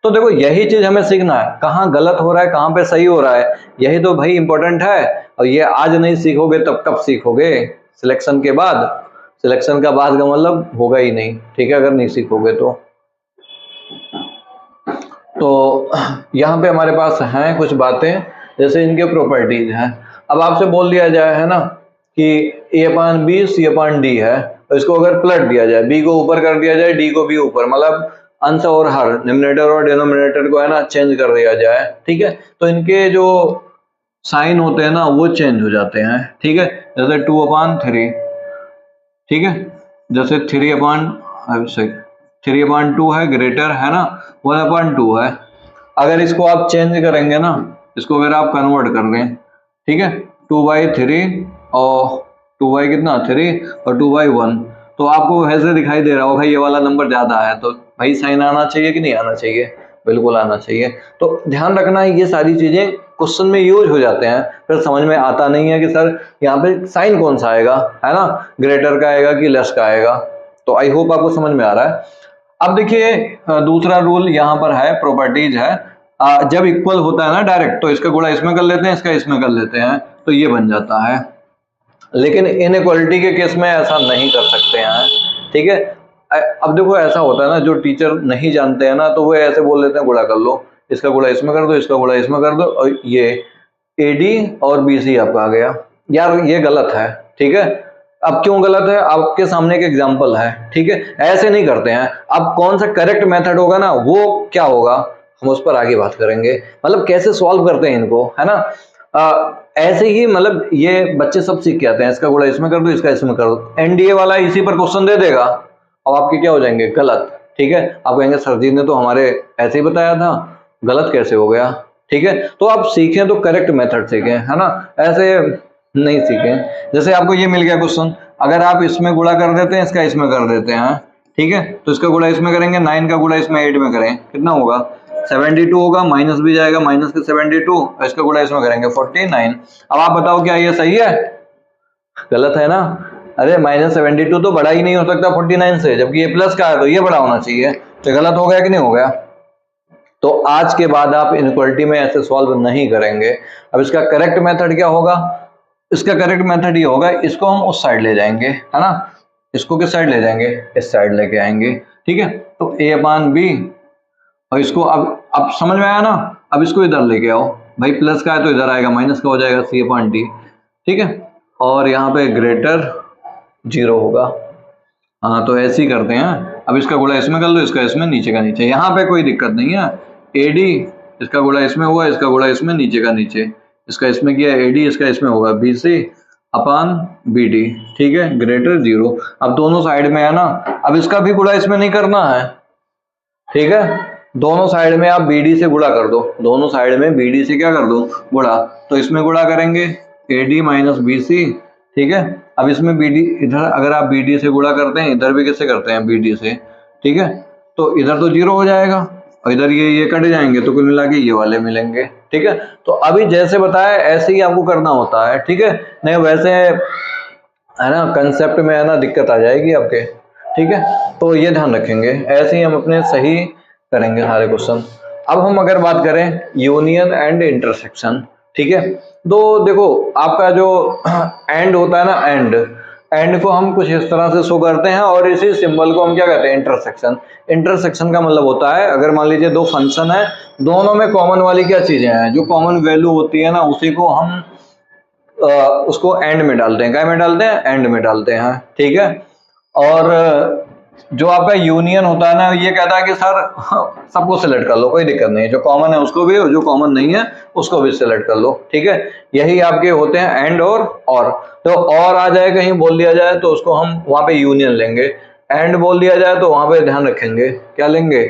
तो देखो, यही चीज हमें सीखना है, कहाँ गलत हो रहा है कहाँ पे सही हो रहा है, यही तो भाई इंपॉर्टेंट है। और ये आज नहीं सीखोगे तब कब सीखोगे? सिलेक्शन के बाद। सिलेक्शन का बाद का मतलब होगा ही नहीं। ठीक है, अगर नहीं सीखोगे तो यहाँ पे हमारे पास हैं कुछ बातें, जैसे इनके प्रॉपर्टीज हैं। अब आपसे बोल दिया जाए है ना कि A/B C/D है, तो इसको अगर पलट दिया जाए, B को ऊपर कर दिया जाए, D को भी ऊपर, मतलब अंश और हर, निम्नरेटर और डिनोमिनेटर को है ना चेंज कर दिया जाए। ठीक है, तो इनके जो साइन होते हैं ना वो चेंज हो जाते हैं। ठीक है, जैसे 2/3। ठीक है, जैसे 3/2 है ग्रेटर है ना, 1/2 है। अगर इसको आप चेंज करेंगे ना, इसको अगर आप कन्वर्ट कर दें, ठीक है, 2/3 और 2 कितना 3 और 2/1, तो आपको ऐसे दिखाई दे रहा होगा ये वाला नंबर ज्यादा है, तो भाई साइन आना चाहिए कि नहीं आना चाहिए? बिल्कुल आना चाहिए। तो ध्यान रखना है, ये सारी चीजें क्वेश्चन में यूज हो जाते हैं, फिर समझ में आता नहीं है कि सर यहाँ पे साइन कौन सा आएगा, है ना, ग्रेटर का आएगा कि लेस का आएगा। तो आई होप आपको समझ में आ रहा है। अब देखिए दूसरा रूल यहाँ पर है, प्रॉपर्टीज है, जब इक्वल होता है ना डायरेक्ट, तो इसका गुणा इसमें कर लेते हैं, इसका इसमें कर लेते हैं, तो ये बन जाता है। लेकिन इनइक्वालिटी के केस में ऐसा नहीं कर सकते हैं। ठीक है, अब देखो ऐसा होता है ना, जो टीचर नहीं जानते हैं ना, तो वो ऐसे बोल देते हैं गुणा कर लो, इसका गुणा इसमें कर दो, इसका गुणा इसमें कर दो, और ये AD और BC आपका आ गया। यार ये गलत है। ठीक है, अब क्यों गलत है? आपके सामने एक एग्जांपल है। ठीक है, ऐसे नहीं करते हैं। अब कौन सा करेक्ट मेथड होगा ना, वो क्या होगा, हम उस पर आगे बात करेंगे, मतलब कैसे सॉल्व करते हैं इनको, है ना। ऐसे ही मतलब ये बच्चे सब सीख के आते हैं, इसका गुणा इसमें कर दो, इसका इसमें कर दो, NDA वाला इसी पर क्वेश्चन दे देगा और आपके क्या हो जाएंगे? गलत। ठीक है, आप कहेंगे सर जी ने तो हमारे ऐसे ही बताया था, गलत कैसे हो गया? ठीक है। तो आप सीखें तो करेक्ट मेथड सीखें, है ना, ऐसे नहीं सीखें। जैसे आपको ये मिल गया क्वेश्चन, अगर आप इसमें गुणा कर देते हैं, इसका इसमें कर देते हैं, ठीक है, तो इसका गुणा इसमें करेंगे, 9 का गुणा इसमें 8 में करें, कितना होगा 72 होगा, माइनस भी जाएगा, माइनस के 72, इसका गुणा इसमें करेंगे 49। अब आप बताओ क्या ये सही है? गलत है ना। अरे -72 तो बड़ा ही नहीं हो सकता 49 से, जबकि ये प्लस का है तो ये बड़ा होना चाहिए, तो गलत हो गया कि नहीं हो गया? तो आज के बाद आप इनइक्वालिटी में ऐसे सॉल्व नहीं करेंगे। अब इसका करेक्ट मेथड क्या होगा? इसका करेक्ट मेथड ये होगा, इसको हम उस साइड ले जाएंगे, है ना, इसको किस साइड ले जाएंगे? इस साइड लेके आएंगे, ठीक है। तो a/b, और इसको अब समझ में आया ना। अब इसको इधर लेके आओ भाई, प्लस का है तो इधर आएगा, माइनस का हो जाएगा c/d, ठीक है, और यहाँ पे ग्रेटर 0 होगा। हाँ, तो ऐसे ही करते हैं। अब इसका गुणा इसमें कर लो, इसका इसमें, नीचे का नीचे, यहाँ पे कोई दिक्कत नहीं है। AD, इसका गुणा इसमें हुआ, इसका गुणा इसमें, नीचे का नीचे, इसका इसमें किया AD, इसका इसमें होगा BC/BD, ठीक है, ग्रेटर 0। अब दोनों साइड में है ना, अब इसका भी गुणा इसमें नहीं करना है, ठीक है, दोनों साइड में आप BD से गुणा कर दो, दोनों साइड में BD से क्या कर दो? गुणा। तो इसमें गुणा करेंगे AD - BC, ठीक है। अब इसमें BD, इधर अगर आप BD से गुणा करते हैं, इधर भी किससे करते हैं? BD से, ठीक है, तो इधर तो 0 हो जाएगा, और इधर ये कट जाएंगे, तो कुल मिला के ये वाले मिलेंगे, ठीक है। तो अभी जैसे बताया ऐसे ही आपको करना होता है, ठीक है, नहीं वैसे है ना कंसेप्ट में है ना दिक्कत आ जाएगी आपके, ठीक है। तो ये ध्यान रखेंगे, ऐसे ही हम अपने सही करेंगे सारे क्वेश्चन। अब हम अगर बात करें यूनियन एंड इंटरसेक्शन, ठीक है, तो देखो आपका जो एंड होता है ना, एंड को हम कुछ इस तरह से शो करते हैं, और इसी सिंबल को हम क्या कहते हैं? इंटरसेक्शन। इंटरसेक्शन का मतलब होता है, अगर मान लीजिए दो फंक्शन है, दोनों में कॉमन वाली क्या चीजें हैं? जो कॉमन वैल्यू होती है ना, उसी को हम उसको एंड में डालते हैं। क्या में डालते हैं? एंड में डालते हैं, ठीक है। और जो आपका यूनियन होता है ना, ये कहता है कि सर सबको सिलेक्ट कर लो, कोई दिक्कत नहीं है, जो कॉमन है उसको भी, और जो कॉमन नहीं है उसको भी सिलेक्ट कर लो, ठीक है। यही आपके होते हैं एंड और। तो और आ जाए कहीं बोल दिया जाए तो उसको हम वहां पे यूनियन लेंगे, एंड बोल दिया जाए तो वहां पे ध्यान रखेंगे क्या लेंगे?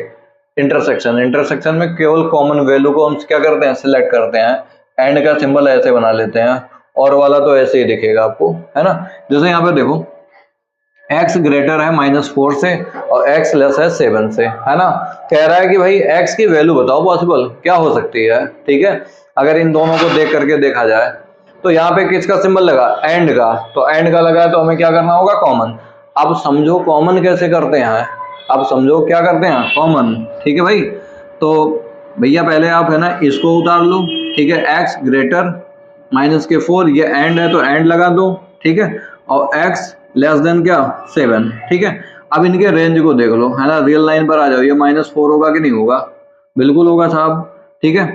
इंटरसेक्शन। इंटरसेक्शन में केवल कॉमन वैल्यू को हम क्या करते हैं? सिलेक्ट करते हैं। एंड का सिंबल ऐसे बना लेते हैं, और वाला तो ऐसे ही दिखेगा आपको, है ना। जैसे यहाँ पे देखो x ग्रेटर है -4 से और x लेस है 7 से, है ना। कह रहा है कि भाई x की वैल्यू बताओ पॉसिबल क्या हो सकती है, ठीक है। अगर इन दोनों को देख करके देखा जाए तो यहाँ पे किसका सिंबल लगा? एंड का। तो एंड का लगा तो हमें क्या करना होगा? कॉमन। अब समझो कॉमन कैसे करते हैं, अब समझो क्या करते हैं? कॉमन, ठीक है भाई। तो भैया पहले आप है ना इसको उतार लो, ठीक है, x ग्रेटर -4, ये एंड है तो एंड लगा दो, ठीक है, और x लेस देन क्या? 7, ठीक है। अब इनके रेंज को देख लो, है ना, रियल लाइन पर आ जाओ, ये -4 होगा कि नहीं होगा? बिल्कुल होगा साहब, ठीक है।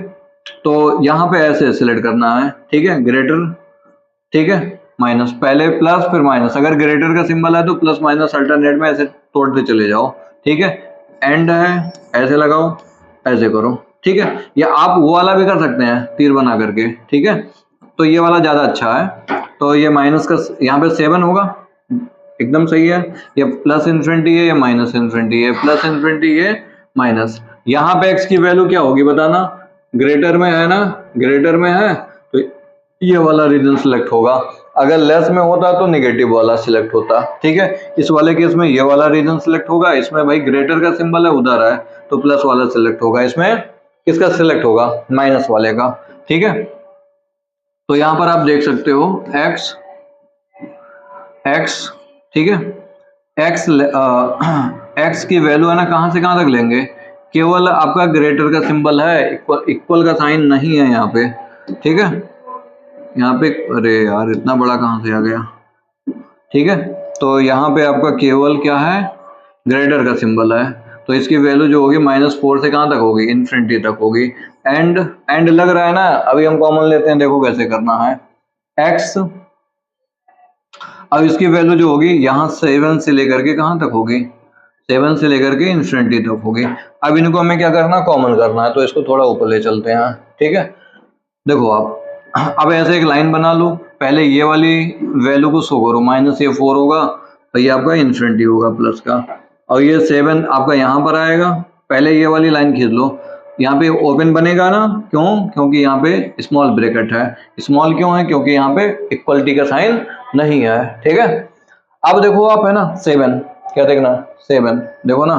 तो यहाँ पे ऐसे सिलेक्ट करना है, ठीक है, ग्रेटर, ठीक है, माइनस, पहले प्लस फिर माइनस। अगर ग्रेटर का सिंबल है तो प्लस माइनस अल्टरनेट में ऐसे तोड़ते चले जाओ, ठीक है। एंड है ऐसे लगाओ, ऐसे करो, ठीक है। या आप वो वाला भी कर सकते हैं तीर बना करके, ठीक है, तो ये वाला ज्यादा अच्छा है। तो ये माइनस का यहाँ पे 7 होगा, एकदम सही है। ये प्लस इन्फिनिटी है, ये माइनस इन्फिनिटी है, प्लस इन्फिनिटी है, माइनस। यहाँ पे x की वैल्यू क्या होगी बताना? ग्रेटर में है ना, ग्रेटर में है तो ये वाला रीजन सिलेक्ट होगा। अगर लेस में होता तो नेगेटिव वाला सिलेक्ट होता, ठीक है। इस वाले केस में ये वाला रीजन सिलेक्ट होगा, इसमें भाई ग्रेटर का सिंबल है उधर है तो प्लस वाला सिलेक्ट होगा, इसमें किसका सिलेक्ट होगा? माइनस वाले का, ठीक है। तो यहाँ पर आप देख सकते हो x, ठीक है, x की वैल्यू है ना कहाँ से कहाँ तक लेंगे? केवल आपका ग्रेटर का सिंबल है, इक्वल का साइन नहीं है यहाँ पे, ठीक है। यहाँ पे अरे यार इतना बड़ा कहाँ से आ गया, ठीक है। तो यहाँ पे आपका केवल क्या है? ग्रेटर का सिंबल है, तो इसकी वैल्यू जो होगी -4 से कहाँ तक होगी? इन्फिनिटी तक होगी। एंड लग रहा है ना, अभी हम कॉमन लेते हैं, देखो कैसे करना है। x, अब इसकी वैल्यू जो होगी यहाँ 7 से लेकर के कहाँ तक होगी? 7 से लेकर के इन्फिनिटी तक होगी। अब इनको हमें क्या करना? कॉमन करना है, तो इसको थोड़ा ऊपर ले चलते हैं, ठीक है। देखो आप अब ऐसे एक लाइन बना लो, पहले ये वाली वैल्यू को शो करो, -4 होगा तो ये आपका इन्फिनिटी होगा प्लस का, और ये 7 आपका यहाँ पर आएगा, पहले ये वाली लाइन खींच लो, यहाँ पे ओपन बनेगा ना, क्यों? क्योंकि यहाँ पे स्मॉल ब्रैकेट है। स्मॉल क्यों है? क्योंकि यहाँ पे इक्वलिटी का साइन नहीं है, ठीक है। अब देखो आप, है ना 7, क्या देखना 7, देखो ना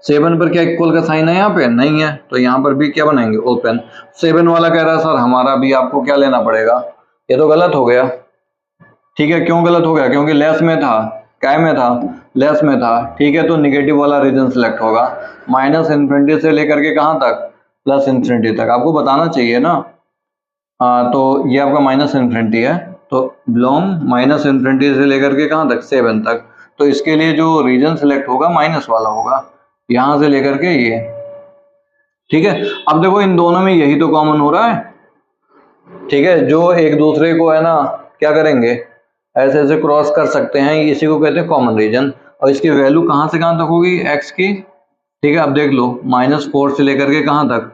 7 पर क्या इक्वल का साइन है? यहाँ पे नहीं है, तो यहाँ पर भी क्या बनाएंगे? ओपन। 7 वाला कह रहा है सर हमारा भी आपको क्या लेना पड़ेगा, ये तो गलत हो गया, ठीक है। क्यों गलत हो गया? क्योंकि लेस में था, क्या में था? लेस में था, ठीक है। तो निगेटिव वाला रीजन सिलेक्ट होगा, माइनस इन्फिनिटी से लेकर के कहाँ तक? प्लस इन्फिनिटी तक। आपको बताना चाहिए ना। तो ये आपका माइनस इन्फिनिटी है, तो बिलोंग माइनस इन्फिनिटी से लेकर के कहाँ तक? 7 तक। तो इसके लिए जो रीजन सिलेक्ट होगा माइनस वाला होगा, यहां से लेकर के ये, ठीक है। अब देखो इन दोनों में यही तो कॉमन हो रहा है, ठीक है। जो एक दूसरे को, है ना, क्या करेंगे? ऐसे ऐसे क्रॉस कर सकते हैं, इसी को कहते हैं कॉमन रीजन। और इसकी वैल्यू कहां से कहां तक होगी? एक्स की, ठीक है। अब देख लो -4 से लेकर के कहां तक?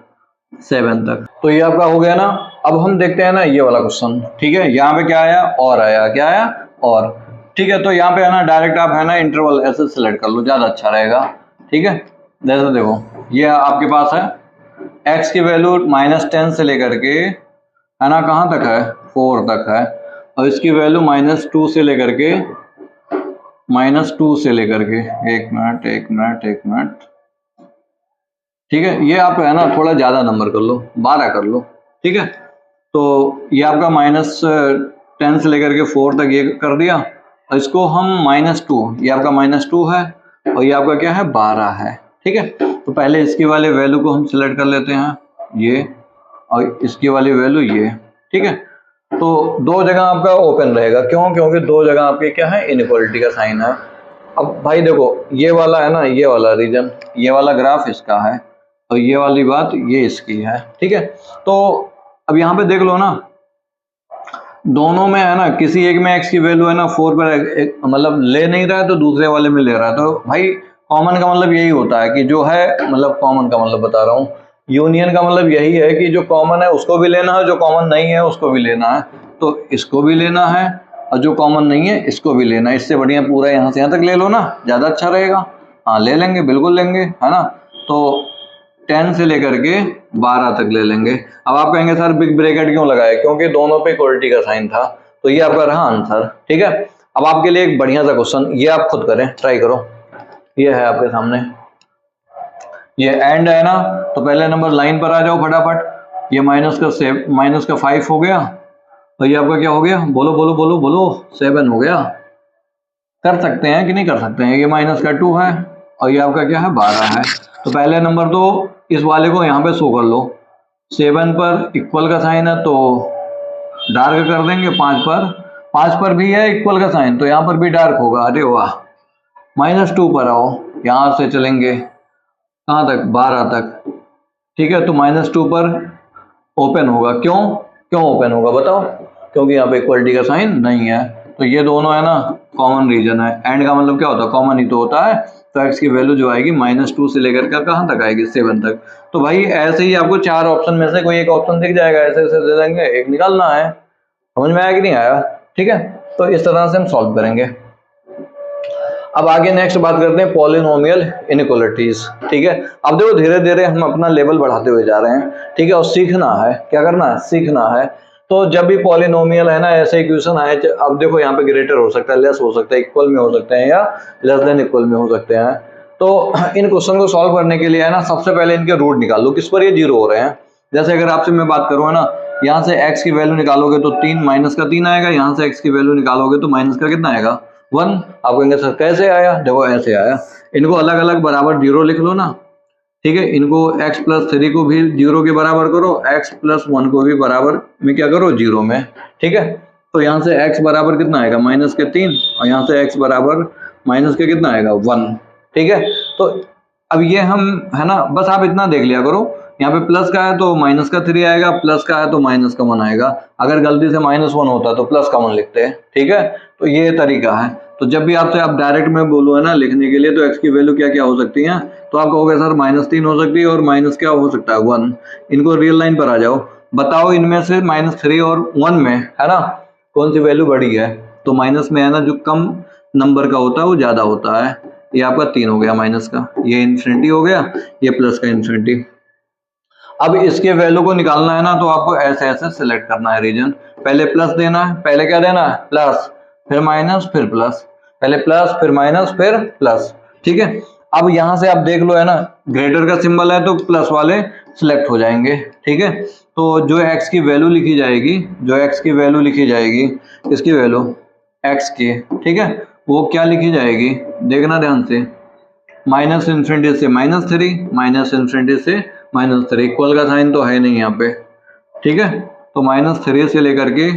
7 तक। तो ये आपका हो गया ना। अब हम देखते हैं ना ये वाला क्वेश्चन, ठीक है। यहाँ पे क्या आया? और आया, क्या आया? और, ठीक है। तो यहाँ पे है ना डायरेक्ट आप, है ना, इंटरवल ऐसे सिलेक्ट कर लो, ज्यादा अच्छा रहेगा, ठीक है। जैसे देखो ये आपके पास है x की वैल्यू -10 से लेकर के, है ना, कहाँ तक है? 4 तक है। और इसकी वैल्यू -2 से लेकर के, -2 से लेकर के, एक मिनट, ठीक है। ये आप, है ना, थोड़ा ज्यादा नंबर कर लो, 12 कर लो, ठीक है। तो ये आपका -10 से लेकर के 4 तक ये कर दिया। और इसको हम -2, ये आपका -2 है और ये आपका क्या है? 12 है, ठीक है। तो पहले इसकी वाले वैल्यू को हम सिलेक्ट कर लेते हैं, ये, और इसकी वाली वैल्यू ये, ठीक है। तो दो जगह आपका ओपन रहेगा, क्यों? क्योंकि दो जगह आपके क्या है? इनइक्वालिटी का साइन है। अब भाई देखो ये वाला, है ना, ये वाला रीजन, ये वाला ग्राफ इसका है और ये वाली बात ये इसकी है, ठीक है। तो अब यहाँ पे देख लो ना, दोनों में, है ना, किसी एक में x की वैल्यू, है ना, 4 पर मतलब ले नहीं रहा है, तो दूसरे वाले में ले रहा है। तो भाई कॉमन का मतलब यही होता है कि जो है, मतलब कॉमन का मतलब बता रहा हूँ, यूनियन का मतलब यही है कि जो कॉमन है उसको भी लेना है, जो कॉमन नहीं है उसको भी लेना है। तो इसको भी लेना है और जो कॉमन नहीं है इसको भी लेना है। इससे बढ़िया पूरा यहाँ से यहाँ तक ले लो ना, ज्यादा अच्छा रहेगा। हाँ ले लेंगे, बिल्कुल लेंगे, है ना। तो 10 से लेकर के 12 तक ले लेंगे। अब आप कहेंगे सर बिग ब्रैकेट क्यों लगाया? क्योंकि दोनों पे इक्वलिटी का साइन था। तो ये आपका रहा आंसर, ठीक है। अब आपके लिए एक बढ़िया सा क्वेश्चन, ये आप खुद करें, ट्राई करो। ये है आपके सामने, ये एंड है ना, तो पहले नंबर लाइन पर आ जाओ फटाफट। ये -5 हो गया और ये आपका क्या हो गया? बोलो बोलो बोलो बोलो, 7 हो गया। कर सकते हैं कि नहीं कर सकते हैं? ये -2 है और ये आपका क्या है? 12 है। तो पहले नंबर तो इस वाले को यहाँ पे शो कर लो, 7 पर इक्वल का साइन है तो डार्क कर देंगे, 5 पर भी है इक्वल का साइन तो यहाँ पर भी डार्क होगा। अरे वाह। -2 पर आओ, यहाँ से चलेंगे कहाँ तक? 12 तक, ठीक है। तो -2 पर ओपन होगा, क्यों? क्यों ओपन होगा बताओ? क्योंकि यहाँ पे इक्वलिटी का साइन नहीं है। तो ये दोनों, है ना, कॉमन रीजन है। एंड का मतलब क्या होता है? कॉमन ही तो होता है। तो x की वैल्यू जो आएगी -2 से लेकर के कहाँ तक आएगी? 7 तक। तो भाई ऐसे ही आपको 4 ऑप्शन में से कोई एक ऑप्शन दिख जाएगा, ऐसे ऐसे दे देंगे, एक निकालना है। समझ में आया कि नहीं आया? ठीक है। तो इस तरह से हम सॉल्व करेंगे। अब आगे नेक्स्ट बात करते हैं पॉलिनोमियल इनइक्वालिटीज, ठीक है। अब देखो धीरे धीरे हम अपना लेवल बढ़ाते हुए जा रहे हैं, ठीक है। और सीखना है, क्या करना है? सीखना है। तो जब भी पॉलिनोमियल, है ना, ऐसे इक्वेशन आए, अब देखो यहाँ पे ग्रेटर हो सकता है, लेस हो सकता है, इक्वल में हो सकते हैं या लेस देन इक्वल में हो सकते हैं। तो इन क्वेश्चन को सॉल्व करने के लिए, है ना, सबसे पहले इनके रूट निकाल लो, किस पर ये जीरो हो रहे हैं। जैसे अगर आपसे मैं बात करूँ, है ना, यहाँ से x की वैल्यू निकालोगे तो 3 -3 आएगा, यहाँ से x की वैल्यू निकालोगे तो माइनस का कितना आएगा? 1। आप कहेंगे सर कैसे आया? देखो ऐसे आया। इनको अलग अलग बराबर जीरो लिख लो ना, ठीक है। इनको x+3 को भी जीरो के बराबर करो, x+1 को भी बराबर में क्या करो? जीरो में, ठीक है। तो यहाँ से x बराबर कितना आएगा? -3 और यहाँ से x बराबर माइनस के कितना आएगा? 1, ठीक है। तो अब ये हम, है ना, बस आप इतना देख लिया करो, यहाँ पे प्लस का है तो -3 आएगा, प्लस का है तो -1 आएगा। अगर गलती से -1 होता तो प्लस का 1 लिखते हैं, ठीक है। तो ये तरीका है। तो जब भी आपसे आप डायरेक्ट में बोलो, है ना, लिखने के लिए, तो x की वैल्यू क्या क्या हो सकती है? तो आप कहोगे सर -3 हो सकती है और माइनस क्या हो सकता है? 1। इनको रियल लाइन पर आ जाओ, बताओ इनमें से -3 और 1 में, है ना, कौन सी वैल्यू बड़ी है? तो माइनस में, है ना, जो कम नंबर का होता है वो ज्यादा होता है। ये आपका 3 हो गया माइनस का, ये इन्फिनिटी हो गया, ये प्लस का इन्फिनिटी। अब इसके वैल्यू को निकालना है ना, तो आपको ऐसे ऐसे सिलेक्ट करना है रीजन। पहले प्लस देना है, पहले क्या देना है, प्लस, फिर माइनस, फिर प्लस, पहले प्लस फिर माइनस फिर प्लस, ठीक है। अब यहां से आप देख लो, है ना, ग्रेटर का सिंबल है तो प्लस वाले सिलेक्ट हो जाएंगे, ठीक है। तो जो x की वैल्यू लिखी जाएगी, जो x की वैल्यू लिखी जाएगी, इसकी वैल्यू x की, ठीक है, वो क्या लिखी जाएगी, देखना ध्यान से, माइनस इन्फिनिटी से -3, माइनस इन्फिनिटी से -3, इक्वल का साइन तो है नहीं यहाँ पे, ठीक है। तो -3 से लेकर के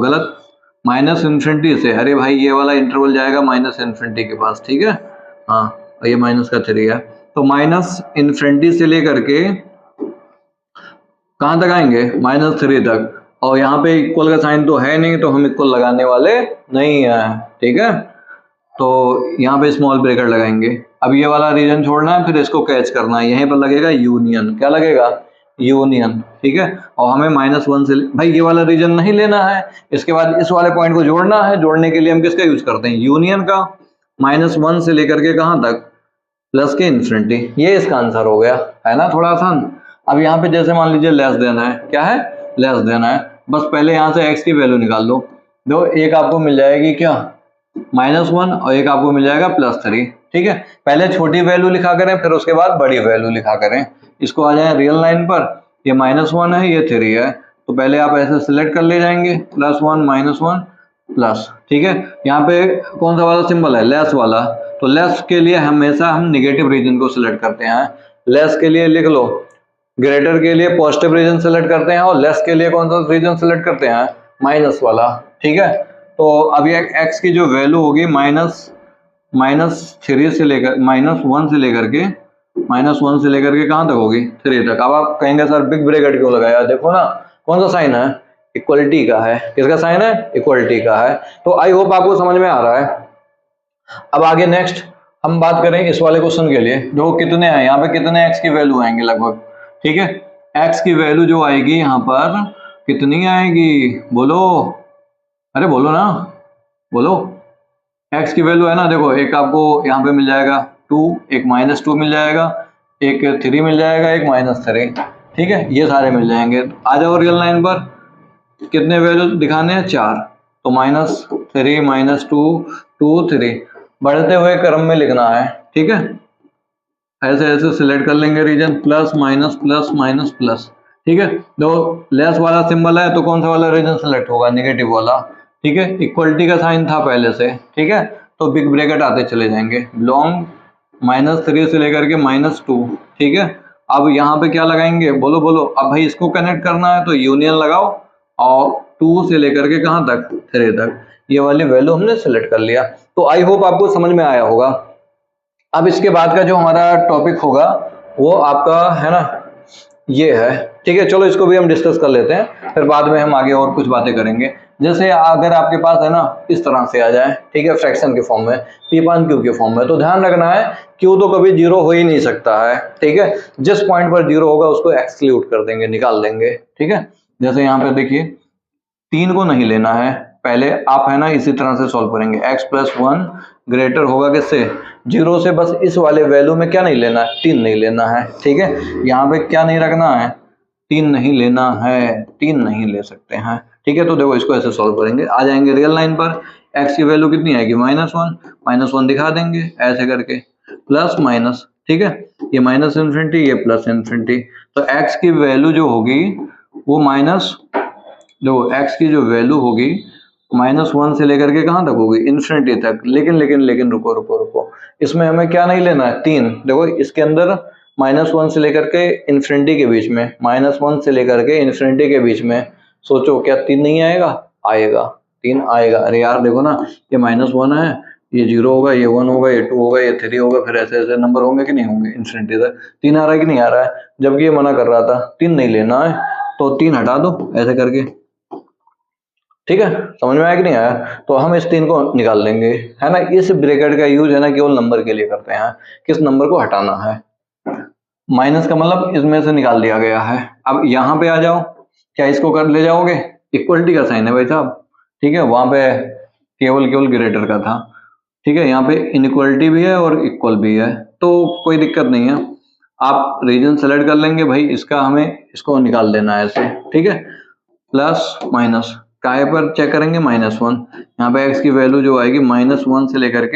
गलत, माइनस इन्फिनिटी से, अरे भाई ये वाला इंटरवल जाएगा माइनस इन्फिनिटी के पास, ठीक है, हाँ ये माइनस का 3 है, तो माइनस इन्फिनिटी से लेकर के कहाँ तक आएंगे, -3 तक, और यहाँ पे इक्वल का साइन तो है नहीं, तो हम इक्वल लगाने वाले नहीं है, ठीक है। तो यहाँ पे स्मॉल ब्रैकेट लगाएंगे। अब ये वाला रीजन छोड़ना है, फिर इसको कैच करना है, यहीं पर लगेगा यूनियन, क्या लगेगा, यूनियन, ठीक है। और हमें -1 से, भाई ये वाला रीजन नहीं लेना है, इसके बाद इस वाले पॉइंट को जोड़ना है, जोड़ने के लिए हम किसका यूज करते हैं, यूनियन का, -1 से लेकर के कहाँ तक, प्लस के इन्फिनिटी, ये इसका आंसर हो गया, है ना, थोड़ा आसान। अब यहाँ पे जैसे मान लीजिए लेस देना है, क्या है, लेस देना है, बस पहले यहाँ से x की वैल्यू निकाल दो, देखो एक आपको मिल जाएगी क्या, -1, और एक आपको मिल जाएगा +3, ठीक है। पहले छोटी वैल्यू लिखा करें, फिर उसके बाद बड़ी वैल्यू लिखा करें। इसको आ जाए रियल लाइन पर, ये -1 है, ये 3 है, तो पहले आप ऐसे सिलेक्ट कर ले जाएंगे, +1 -1 प्लस, ठीक है। यहाँ पे कौन सा वाला सिंबल है, लेस वाला, तो लेस के लिए हमेशा हम निगेटिव रीजन को सिलेक्ट करते हैं। लेस के लिए लिख लो, ग्रेटर के लिए पॉजिटिव रीजन सेलेक्ट करते हैं, और लेस के लिए कौन सा रीजन सेलेक्ट करते हैं, माइनस वाला, ठीक है। तो अब ये x की जो वैल्यू होगी -3 से लेकर -1 से लेकर के कहाँ तक होगी, 3 तक। अब आप कहेंगे सर बिग ब्रैकेट क्यों लगाया, देखो ना कौन सा साइन है, इक्वलिटी का है, किसका साइन है, इक्वलिटी का है। तो आई होप आपको समझ में आ रहा है। अब आगे नेक्स्ट हम बात करें इस वाले क्वेश्चन के लिए, जो कितने हैं यहाँ पे, कितने x की वैल्यू आएंगे लगभग, ठीक है। x की वैल्यू जो आएगी यहाँ पर कितनी आएगी, बोलो, अरे बोलो ना, बोलो, x की वैल्यू है ना, देखो एक आपको यहाँ पे मिल जाएगा 2, एक -2 मिल जाएगा, एक 3 मिल जाएगा, एक -3, ठीक है, ये सारे मिल जाएंगे। आ जाओ रियल लाइन पर, कितने वैल्यू दिखाने हैं, 4, तो -3 -2 2 3, बढ़ते हुए क्रम में लिखना है, ठीक है। ऐसे ऐसे सिलेक्ट कर लेंगे region, plus minus plus minus plus, ठीक है। जो लेस वाला सिंबल है तो कौन सा वाला रीजन सिलेक्ट होगा, नेगेटिव वाला, ठीक है। इक्वलिटी का साइन था पहले से, ठीक है, तो बिग ब्रैकेट आते चले जाएंगे, बिलोंग -3 से लेकर के -2, ठीक है। अब यहाँ पे क्या लगाएंगे, बोलो बोलो, अब भाई इसको कनेक्ट करना है तो यूनियन लगाओ, और 2 से लेकर के कहाँ तक, 3 तक, ये वाली वैल्यू हमने सिलेक्ट कर लिया। तो आई होप आपको समझ में आया होगा। अब इसके बाद का जो हमारा टॉपिक होगा वो आपका है ना, ये है, ठीक है। चलो इसको भी हम डिस्कस कर लेते हैं, फिर बाद में हम आगे और कुछ बातें करेंगे। जैसे अगर आपके पास है ना इस तरह से आ जाए, ठीक है, फ्रैक्शन के फॉर्म में, P/Q के फॉर्म में, तो ध्यान रखना है Q तो कभी 0 हो ही नहीं सकता है, ठीक है। जिस पॉइंट पर 0 होगा उसको एक्सक्लूड कर देंगे, निकाल देंगे, ठीक है। जैसे यहाँ पे देखिए 3 को नहीं लेना है, पहले आप है ना इसी तरह से सॉल्व करेंगे, x+1 ग्रेटर होगा किससे, 0 से, बस इस वाले वैल्यू में क्या नहीं लेना है, 3 नहीं लेना है, ठीक है। यहाँ पे क्या नहीं रखना है, 3 नहीं लेना है, 3 नहीं ले सकते हैं, ठीक है। तो देखो इसको ऐसे सॉल्व करेंगे, आ जाएंगे रियल लाइन पर, x की वैल्यू कितनी आएगी, -1 दिखा देंगे ऐसे करके, प्लस माइनस, ठीक है, ये माइनस इन्फिनिटी, ये प्लस इन्फिनिटी, तो x की वैल्यू जो होगी वो x की जो वैल्यू होगी -1 से लेकर के कहाँ तक होगी, इन्फिनिटी तक। लेकिन रुको, इसमें हमें क्या नहीं लेना है, 3, देखो इसके अंदर -1 से लेकर के इन्फिनिटी के बीच में, -1 से लेकर के इन्फिनिटी के बीच में, सोचो क्या 3 नहीं आएगा, आएगा, 3 आएगा। अरे यार देखो ना, ये -1 है, ये 0 होगा, ये 1 होगा, ये 2 होगा, ये 3 होगा, फिर ऐसे ऐसे नंबर होंगे कि नहीं होंगे इन्फिनिटी तक। 3 आ रहा है कि नहीं आ रहा है, जबकि ये मना कर रहा था 3 नहीं लेना है, तो 3 हटा दो ऐसे करके, ठीक है। समझ में आया कि नहीं आया, तो हम इस 3 को निकाल लेंगे, है ना। इस ब्रैकेट का यूज है ना केवल नंबर के लिए करते हैं, किस नंबर को हटाना है, माइनस का मतलब इसमें से निकाल दिया गया है। अब यहाँ पे आ जाओ, क्या इसको कर ले जाओगे, इक्वलिटी का साइन है भाई साहब, ठीक है, वहां पे केवल ग्रेटर का था, ठीक है। यहाँ पे इनइक्वलिटी भी है और इक्वल भी है, तो कोई दिक्कत नहीं है। आप रीजन सेलेक्ट कर लेंगे भाई, इसका हमें इसको निकाल देना है ऐसे, ठीक है। प्लस माइनस काय पर चेक करेंगे, -1। यहाँ पे x की वैल्यू जो आएगी -1 से लेकर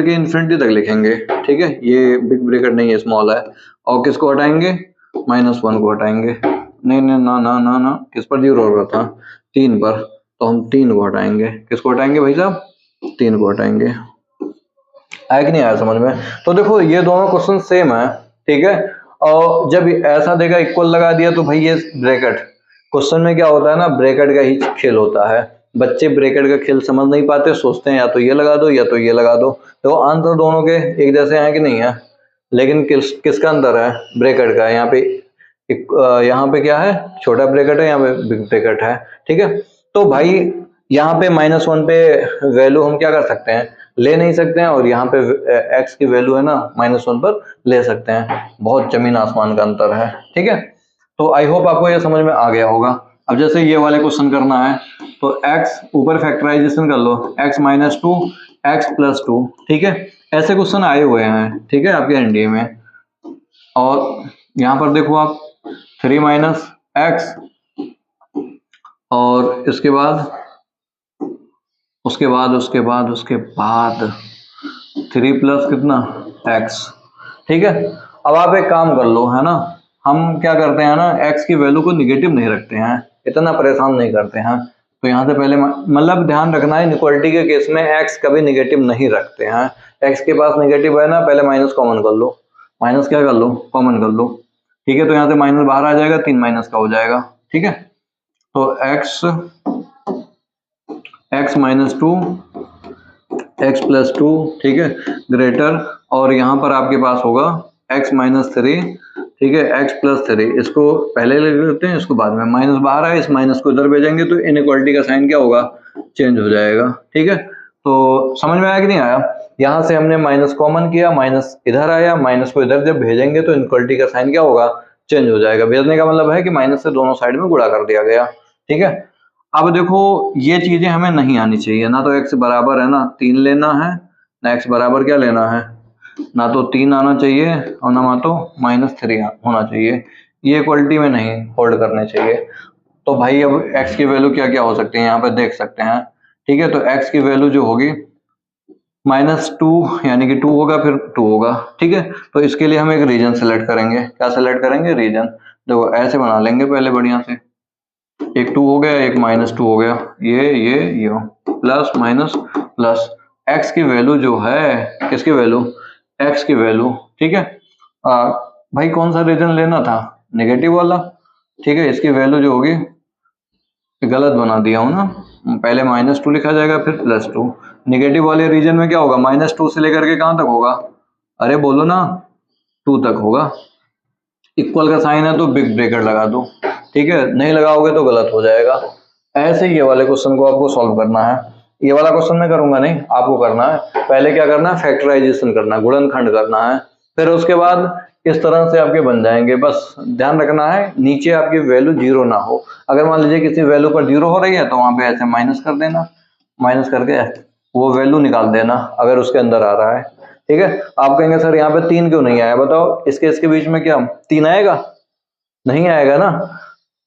के इन्फिनिटी तक लिखेंगे, ठीक है। ये बिग ब्रैकेट नहीं है, स्मॉल है। और किसको हटाएंगे, -1 को हटाएंगे। नहीं नहीं ना ना ना ना, किस पर 0 हो रहा था, 3 पर, तो हम 3 को हटाएंगे। किसको हटाएंगे भाई साहब, 3 को हटाएंगे। आया कि नहीं आया समझ में। तो देखो ये दोनों क्वेश्चन सेम है, ठीक है। और जब ऐसा देगा इक्वल लगा दिया तो भाई ये ब्रैकेट, क्वेश्चन में क्या होता है ना, ब्रैकेट का ही खेल होता है। बच्चे ब्रैकेट का खेल समझ नहीं पाते, सोचते हैं या तो ये लगा दो या तो ये लगा दो। तो आंसर दोनों के एक जैसे हैं कि नहीं है, लेकिन किसका अंदर है, ब्रैकेट का। यहाँ पे यहाँ पे क्या है, छोटा ब्रैकेट है, यहाँ पे बिग ब्रैकेट है, ठीक है। तो भाई यहाँ पे -1 पे वैल्यू हम क्या कर सकते हैं, ले नहीं सकते हैं, और यहाँ पे x की वैल्यू है ना -1 पर ले सकते हैं। बहुत जमीन आसमान का अंतर है, ठीक है। तो आई होप आपको ये समझ में आ गया होगा। अब जैसे ये वाले क्वेश्चन करना है तो x ऊपर फैक्टराइजेशन कर लो, x -2 x + 2, ठीक है। ऐसे क्वेश्चन आए हुए हैं, ठीक है, आपके एनडीए में। और यहाँ पर देखो आप 3 - x, और इसके बाद उसके बाद 3 प्लस कितना, x, ठीक है। अब आप एक काम कर लो, है ना, हम क्या करते हैं ना, x की वैल्यू को निगेटिव नहीं रखते हैं, इतना परेशान नहीं करते हैं। तो यहाँ से पहले मतलब ध्यान रखना है, इनइक्वालिटी के केस में x कभी निगेटिव नहीं रखते हैं। x के पास निगेटिव है ना, पहले माइनस कॉमन कर लो, माइनस क्या कर लो, कॉमन कर लो, ठीक है। तो यहाँ से माइनस बाहर आ जाएगा, 3 माइनस का हो जाएगा, ठीक है। तो x -2 x + 2, ठीक है, ग्रेटर, और यहाँ पर आपके पास होगा x -3, ठीक है, x + 3। इसको पहले ले लेते हैं, इसको बाद में। माइनस बाहर आए, इस माइनस को इधर भेजेंगे तो इनइक्वालिटी का साइन क्या होगा, चेंज हो जाएगा, ठीक है। तो समझ में आया कि नहीं आया। यहाँ से हमने माइनस कॉमन किया, माइनस इधर आया, माइनस को इधर जब भेजेंगे तो इनइक्वालिटी का साइन क्या होगा, चेंज हो जाएगा। भेजने का मतलब है कि माइनस से दोनों साइड में गुणा कर दिया गया, ठीक है। अब देखो ये चीजें हमें नहीं आनी चाहिए ना, तो x बराबर है ना 3 लेना है, ना x बराबर क्या लेना है, ना तो 3 आना चाहिए और ना तो -3 होना चाहिए। ये इक्वलिटी में नहीं होल्ड करने चाहिए। तो भाई अब x की वैल्यू क्या क्या हो सकती है, यहाँ पे देख सकते हैं, ठीक है। तो x की वैल्यू जो होगी -2, यानी कि 2 होगा, फिर 2 होगा, ठीक है। तो इसके लिए हम एक रीजन सेलेक्ट करेंगे। क्या सेलेक्ट करेंगे, रीजन। देखो ऐसे बना लेंगे पहले बढ़िया से, एक 2 हो गया, एक -2 हो गया, ये प्लस माइनस प्लस। x की वैल्यू जो है, किसकी वैल्यू, x की वैल्यू, ठीक है। भाई कौन सा रीजन लेना था, नेगेटिव वाला, ठीक है। इसकी वैल्यू जो होगी, गलत बना दिया हूं ना, पहले -2 लिखा जाएगा, फिर +2। नेगेटिव वाले रीजन में क्या होगा, -2 से लेकर के कहां तक होगा, अरे बोलो ना, 2 तक होगा। इक्वल का साइन है तो बिग ब्रैकेट लगा दो, ठीक है, नहीं लगाओगे तो गलत हो जाएगा। ऐसे ये वाले क्वेश्चन को आपको सॉल्व करना है। ये वाला क्वेश्चन मैं करूंगा नहीं, आपको करना है। पहले क्या करना है, फैक्टराइजेशन करना है, गुणनखंड करना है, फिर उसके बाद इस तरह से आपके बन जाएंगे। बस ध्यान रखना है नीचे आपकी वैल्यू 0 ना हो। अगर मान लीजिए किसी वैल्यू पर 0 हो रही है तो वहां पे ऐसे माइनस कर देना, माइनस करके वो वैल्यू निकाल देना अगर उसके अंदर आ रहा है, ठीक है। आप कहेंगे सर यहाँ पे 3 क्यों नहीं आया, बताओ, इसके बीच में क्या 3 आएगा, नहीं आएगा ना।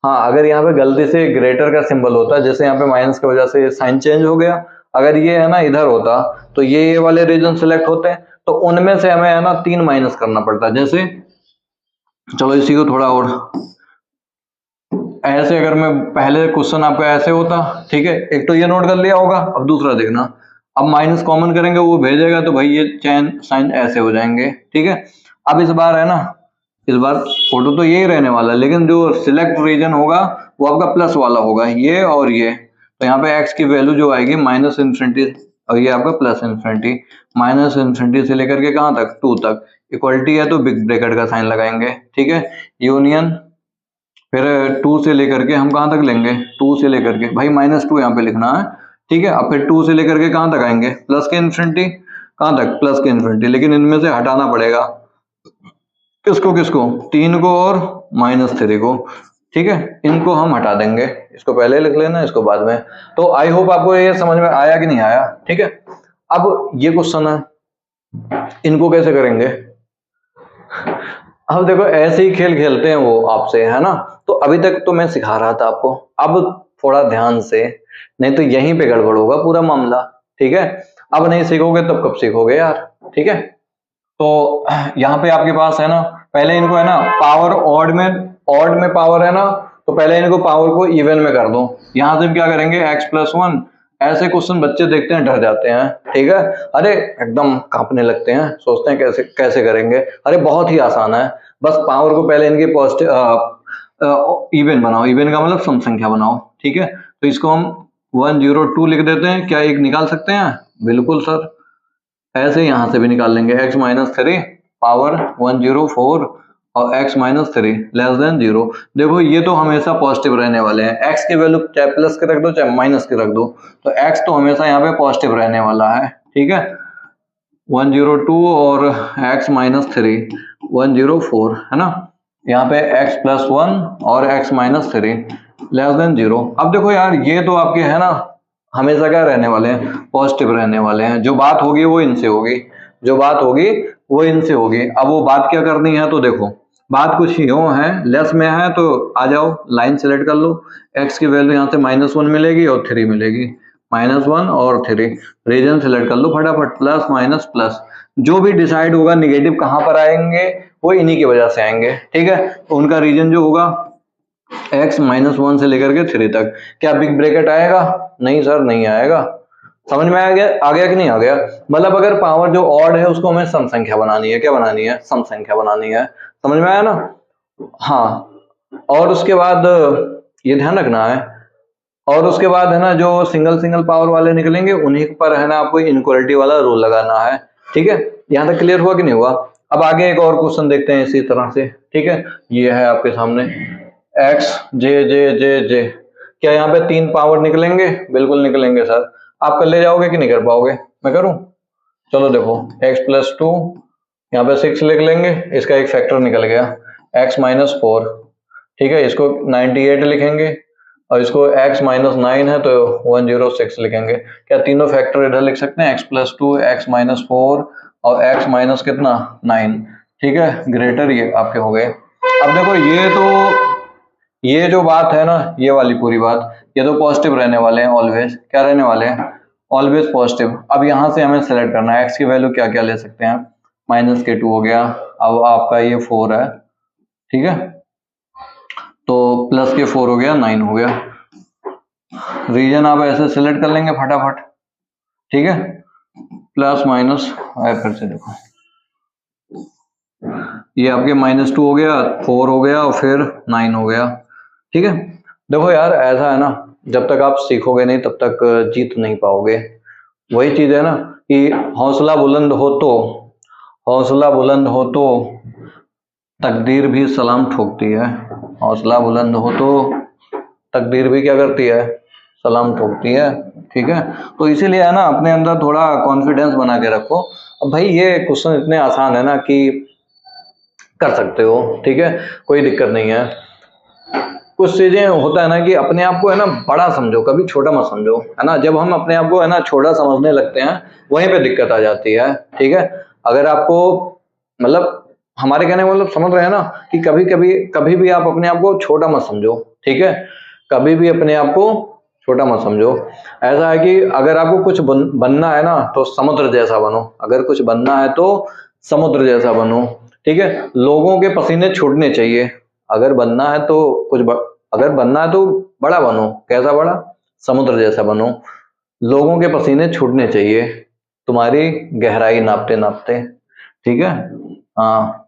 हाँ, अगर यहाँ पे गलती से ग्रेटर का सिंबल होता, जैसे यहाँ पे माइनस की वजह से साइन चेंज हो गया, अगर ये है ना इधर होता तो ये वाले रीजन सिलेक्ट होते हैं, तो उनमें से हमें है ना 3 माइनस करना पड़ता। जैसे चलो इसी को थोड़ा और ऐसे, अगर मैं पहले क्वेश्चन आपका ऐसे होता, ठीक है, एक तो ये नोट कर लिया होगा। अब दूसरा देखना, अब माइनस कॉमन करेंगे, वो भेजेगा तो भाई ये चैन साइन ऐसे हो जाएंगे, ठीक है। अब इस बार है ना, इस बार फोटो तो यही रहने वाला है, लेकिन जो सिलेक्ट रीजन होगा वो आपका प्लस वाला होगा, ये और ये। तो यहाँ पे x की वैल्यू जो आएगी -∞, और ये आपका +∞। -∞ से लेकर के कहाँ तक, 2 तक। इक्वलिटी है तो बिग ब्रैकेट का साइन लगाएंगे, ठीक है। यूनियन, फिर 2 से लेकर के हम कहाँ तक लेंगे, 2 से लेकर के भाई -2 यहाँ पे लिखना है, ठीक है। अब फिर 2 से लेकर के कहाँ तक आएंगे, प्लस के इन्फिनिटी, कहाँ तक, प्लस के इन्फिनिटी। लेकिन इनमें से हटाना पड़ेगा, किसको किसको, 3 को और -3 को, ठीक है। इनको हम हटा देंगे, इसको पहले लिख लेना, इसको बाद में। तो आई होप आपको ये समझ में आया कि नहीं आया, ठीक है। अब ये क्वेश्चन है, इनको कैसे करेंगे, अब देखो ऐसे ही खेल खेलते हैं वो आपसे, है ना। तो अभी तक तो मैं सिखा रहा था आपको, अब थोड़ा ध्यान से, नहीं तो यहीं पे गड़बड़ होगा पूरा मामला। ठीक है, अब नहीं सीखोगे तब कब सीखोगे यार। ठीक है, तो यहाँ पे आपके पास है ना, पहले इनको है ना पावर ऑड में पावर है ना, तो पहले इनको पावर को इवन में कर दो। यहाँ से क्या करेंगे, x+1। ऐसे क्वेश्चन बच्चे देखते हैं डर जाते हैं। ठीक है, अरे एकदम कांपने लगते हैं, सोचते हैं कैसे कैसे करेंगे। अरे बहुत ही आसान है, बस पावर को पहले इनके पॉजिटिव इवन बनाओ। इवन का मतलब सम संख्या बनाओ। ठीक है, तो इसको हम 102 लिख देते हैं। क्या एक निकाल सकते हैं? बिल्कुल सर, ऐसे यहां से भी निकाल लेंगे। x-3 पावर 104 और x-3 लेस देन 0। देखो ये तो हमेशा पॉजिटिव रहने वाले हैं, x की वैल्यू चाहे प्लस की रख दो चाहे माइनस की रख दो, तो x तो हमेशा यहाँ पे पॉजिटिव रहने वाला है। ठीक है, 102 और x-3 104 है ना, यहाँ पे x+1 और x-3 लेस देन 0। अब देखो यार ये तो आपके है ना हमेशा क्या रहने वाले हैं, पॉजिटिव रहने वाले हैं। जो बात होगी वो इनसे होगी, जो बात होगी वो इनसे होगी। अब वो बात क्या करनी है, तो देखो बात कुछ यूं है, लेस में है तो आ जाओ लाइन सेलेक्ट कर लो। x की वैल्यू यहाँ से -1 मिलेगी और 3 मिलेगी, -1 और 3। रीजन सेलेक्ट कर लो फटाफट, प्लस माइनस प्लस। जो भी डिसाइड होगा निगेटिव कहाँ पर आएंगे, वो इन्हीं की वजह से आएंगे। ठीक है, तो उनका रीजन जो होगा x-1 से लेकर के 3 तक। क्या बिग ब्रैकेट आएगा? नहीं सर, नहीं आएगा। समझ में आ गया कि नहीं आ गया? मतलब अगर पावर जो ऑड है उसको हमें सम संख्या बनानी है। क्या बनानी है? सम संख्या बनानी है। समझ में आया ना? हाँ, और उसके बाद ये ध्यान रखना है, और उसके बाद है ना जो सिंगल सिंगल पावर वाले निकलेंगे उन्हीं पर है ना आपको इनइक्वालिटी वाला रूल लगाना है। ठीक है, यहाँ तक क्लियर हुआ कि नहीं हुआ? अब आगे एक और क्वेश्चन देखते हैं इसी तरह से। ठीक है, ये है आपके सामने x j j j j। क्या यहाँ पे 3 पावर निकलेंगे? बिल्कुल निकलेंगे सर। आप कर ले जाओगे कि नहीं कर पाओगे? मैं करूं? चलो देखो, x+2 यहाँ पे 6 लिख लेंगे, इसका एक फैक्टर निकल गया x-4। ठीक है, इसको 98 लिखेंगे और इसको x-9 है तो 106 लिखेंगे। क्या तीनों फैक्टर इधर लिख सकते हैं, x+2 x-4 और x- कितना 9। ठीक है, ग्रेटर ये आपके हो गए। अब देखो ये जो बात है ना, ये वाली पूरी बात, ये तो पॉजिटिव रहने वाले हैं ऑलवेज। क्या रहने वाले हैं? Always positive. अब यहाँ से हमें सेलेक्ट करना है x की वैल्यू क्या क्या ले सकते हैं, -2 हो गया, अब आपका ये 4 है। ठीक है, तो प्लस के 4 हो गया, 9 हो गया। रीजन आप ऐसे सेलेक्ट कर लेंगे फटाफट। ठीक है, प्लस माइनस फिर से देखो, ये आपके -2 हो गया, 4 हो गया और फिर 9 हो गया। ठीक है, देखो यार ऐसा है ना, जब तक आप सीखोगे नहीं तब तक जीत नहीं पाओगे। वही चीज है ना कि हौसला बुलंद हो तो, हौसला बुलंद हो तो तकदीर भी सलाम ठोकती है। हौसला बुलंद हो तो तकदीर भी क्या करती है, सलाम ठोकती है। ठीक है, तो इसीलिए है ना अपने अंदर थोड़ा कॉन्फिडेंस बना के रखो। अब भाई ये क्वेश्चन इतने आसान है ना कि कर सकते हो। ठीक है, कोई दिक्कत नहीं है। कुछ चीजें होता है ना कि अपने आप को है ना बड़ा समझो, कभी छोटा मत समझो, है ना। जब हम अपने आप को है ना छोटा समझने लगते हैं वहीं पे दिक्कत आ जाती है। ठीक है, अगर आपको मतलब हमारे कहने का मतलब समझ रहे हैं ना कि कभी भी आप अपने आप को छोटा मत समझो। ठीक है, कभी भी अपने आप को छोटा मत समझो। ऐसा है कि अगर आपको कुछ बनना है ना तो समुद्र जैसा बनो। अगर कुछ बनना है तो समुद्र जैसा बनो। ठीक है, लोगों के पसीने छूटने चाहिए। अगर बनना है तो अगर बनना है तो बड़ा बनो। कैसा बड़ा? समुद्र जैसा बनो। लोगों के पसीने छूटने चाहिए तुम्हारी गहराई नापते नापते। ठीक है, हाँ।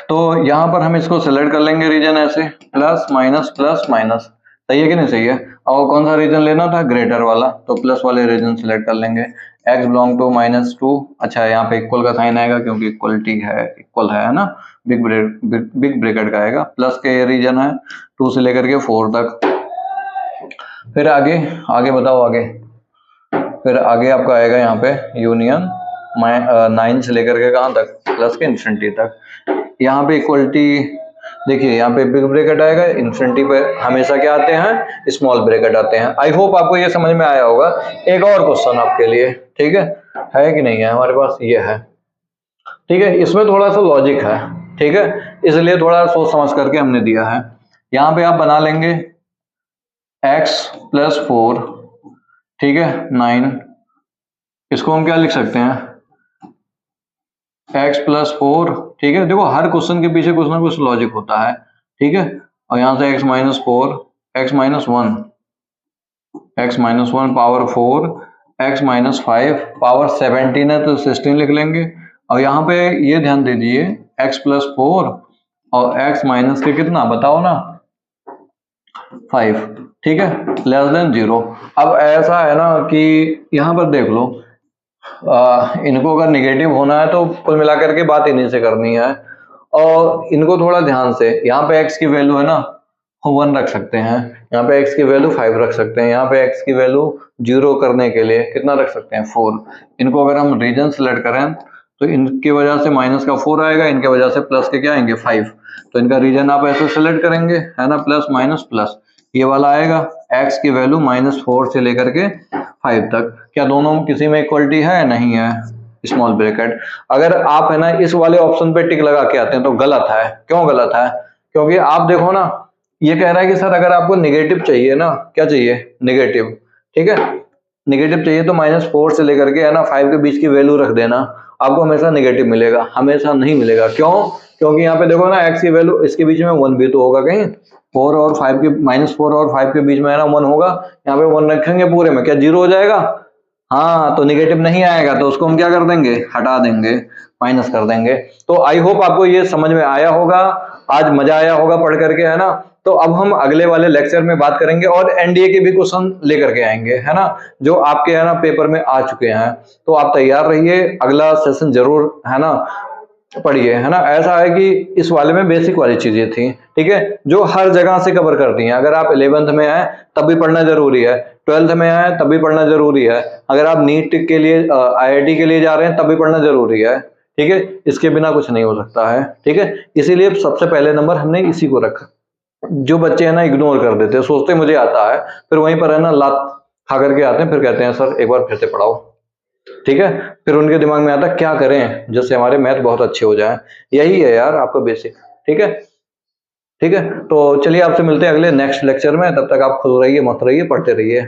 तो यहाँ पर हम इसको सेलेक्ट कर लेंगे रीजन ऐसे, प्लस माइनस। सही है कि नहीं सही है? और कौन सा रीजन लेना था? ग्रेटर वाला, तो प्लस वाले रीजन सेलेक्ट कर लेंगे। x belong to -2। अच्छा, यहाँ पे इक्वल का साइन आएगा क्योंकि इक्वलिटी है, इक्वल है ना, बिग ब्रैकेट का आएगा। प्लस के ये रीजन है 2 से लेकर के 4 तक। फिर आगे बताओ आगे। फिर आगे आपका आएगा यहाँ पे यूनियन 9 से लेकर के कहाँ तक, प्लस के इन्फिनिटी तक। यहाँ पे इक्वलिटी देखिए, यहाँ पे बिग ब्रैकेट आएगा, इन्फिनिटी पे हमेशा क्या आते हैं, स्मॉल ब्रैकेट आते हैं। आई होप आपको ये समझ में आया होगा। एक और क्वेश्चन आपके लिए, ठीक है कि नहीं है हमारे पास, ये है। ठीक है, इसमें थोड़ा सा लॉजिक है, ठीक है, इसलिए थोड़ा सोच समझ करके हमने दिया है। यहाँ पे आप बना लेंगे x + 4, ठीक है, 9, इसको हम क्या लिख सकते हैं, x + 4, ठीक है। देखो हर क्वेश्चन के पीछे कुछ ना कुछ लॉजिक होता है, ठीक है। और यहाँ से x - 4, x - 1, x - 1 power 4, x - 5 power 17 है तो 16 लिख लेंगे। और यहाँ पे ये ध्यान दे दीजिए x + 4 और x माइनस के कितना बताओ ना, 5, ठीक है, <0। अब ऐसा है ना कि यहाँ पर देख लो, इनको अगर निगेटिव होना है तो कुल मिलाकर के बात इन्हीं से करनी है। और इनको थोड़ा ध्यान से, यहाँ पे x की वैल्यू है ना 1 रख सकते हैं, यहाँ पे x की वैल्यू 5 रख सकते हैं, यहाँ पे x की वैल्यू 0 करने के लिए कितना रख सकते हैं 4। इनको अगर हम रीजन सेलेक्ट करें तो इनकी वजह से माइनस का 4 आएगा, इनके वजह से प्लस के क्या आएंगे 5। तो इनका रीजन आप ऐसे सेलेक्ट करेंगे, है ना, प्लस माइनस प्लस, ये वाला आएगा x की वैल्यू -4 से लेकर के 5 तक। क्या दोनों किसी में इक्वलिटी है? नहीं है, स्मॉल ब्रैकेट। अगर आप है ना इस वाले ऑप्शन पे टिक लगा के आते हैं तो गलत है। क्यों गलत है? क्योंकि आप देखो ना, ये कह रहा है कि सर अगर आपको नेगेटिव चाहिए ना, क्या चाहिए, नेगेटिव, ठीक है, नेगेटिव चाहिए तो -4 से लेकर के है ना 5 के बीच की वैल्यू रख देना, आपको हमेशा नेगेटिव मिलेगा, हमेशा नहीं मिलेगा। क्यों? क्योंकि यहाँ पे देखो ना x की वैल्यू, इसके बीच में 1 भी तो होगा कहीं, 4 और 5 के -4 और 5 के बीच में है ना 1 होगा, यहाँ पे 1 रखेंगे पूरे में, क्या 0 हो जाएगा? हाँ, तो निगेटिव नहीं आएगा तो उसको हम क्या कर देंगे, हटा देंगे, माइनस कर देंगे। तो आई होप आपको ये समझ में आया होगा, आज मजा आया होगा पढ़ करके, है ना। तो अब हम अगले वाले लेक्चर में बात करेंगे और एनडीए के भी क्वेश्चन लेकर के आएंगे, है ना, जो आपके है ना पेपर में आ चुके हैं। तो आप तैयार रहिए, अगला सेशन जरूर है ना पढ़िए, है ना। ऐसा है कि इस वाले में बेसिक वाली चीजें थी, ठीक है, जो हर जगह से कवर करती हैं। अगर आप 11th में आए तब भी पढ़ना जरूरी है, 12th में आए तब भी पढ़ना जरूरी है, अगर आप नीट के लिए आईआईटी के लिए जा रहे हैं तब भी पढ़ना जरूरी है, ठीक है। इसके बिना कुछ नहीं हो सकता है, ठीक है। इसीलिए सबसे पहले नंबर हमने इसी को रखा। जो बच्चे है ना इग्नोर कर देते हैं, सोचते मुझे आता है, फिर वहीं पर है ना लात खा करके आते हैं, फिर कहते हैं सर एक बार फिर से पढ़ाओ, ठीक है। फिर उनके दिमाग में आता है क्या करें जिससे हमारे मैथ बहुत अच्छे हो जाएं। यही है यार आपका बेसिक, ठीक है, ठीक है। तो चलिए आपसे मिलते हैं अगले नेक्स्ट लेक्चर में, तब तक आप खुश रहिए, मस्त रहिए, पढ़ते रहिए।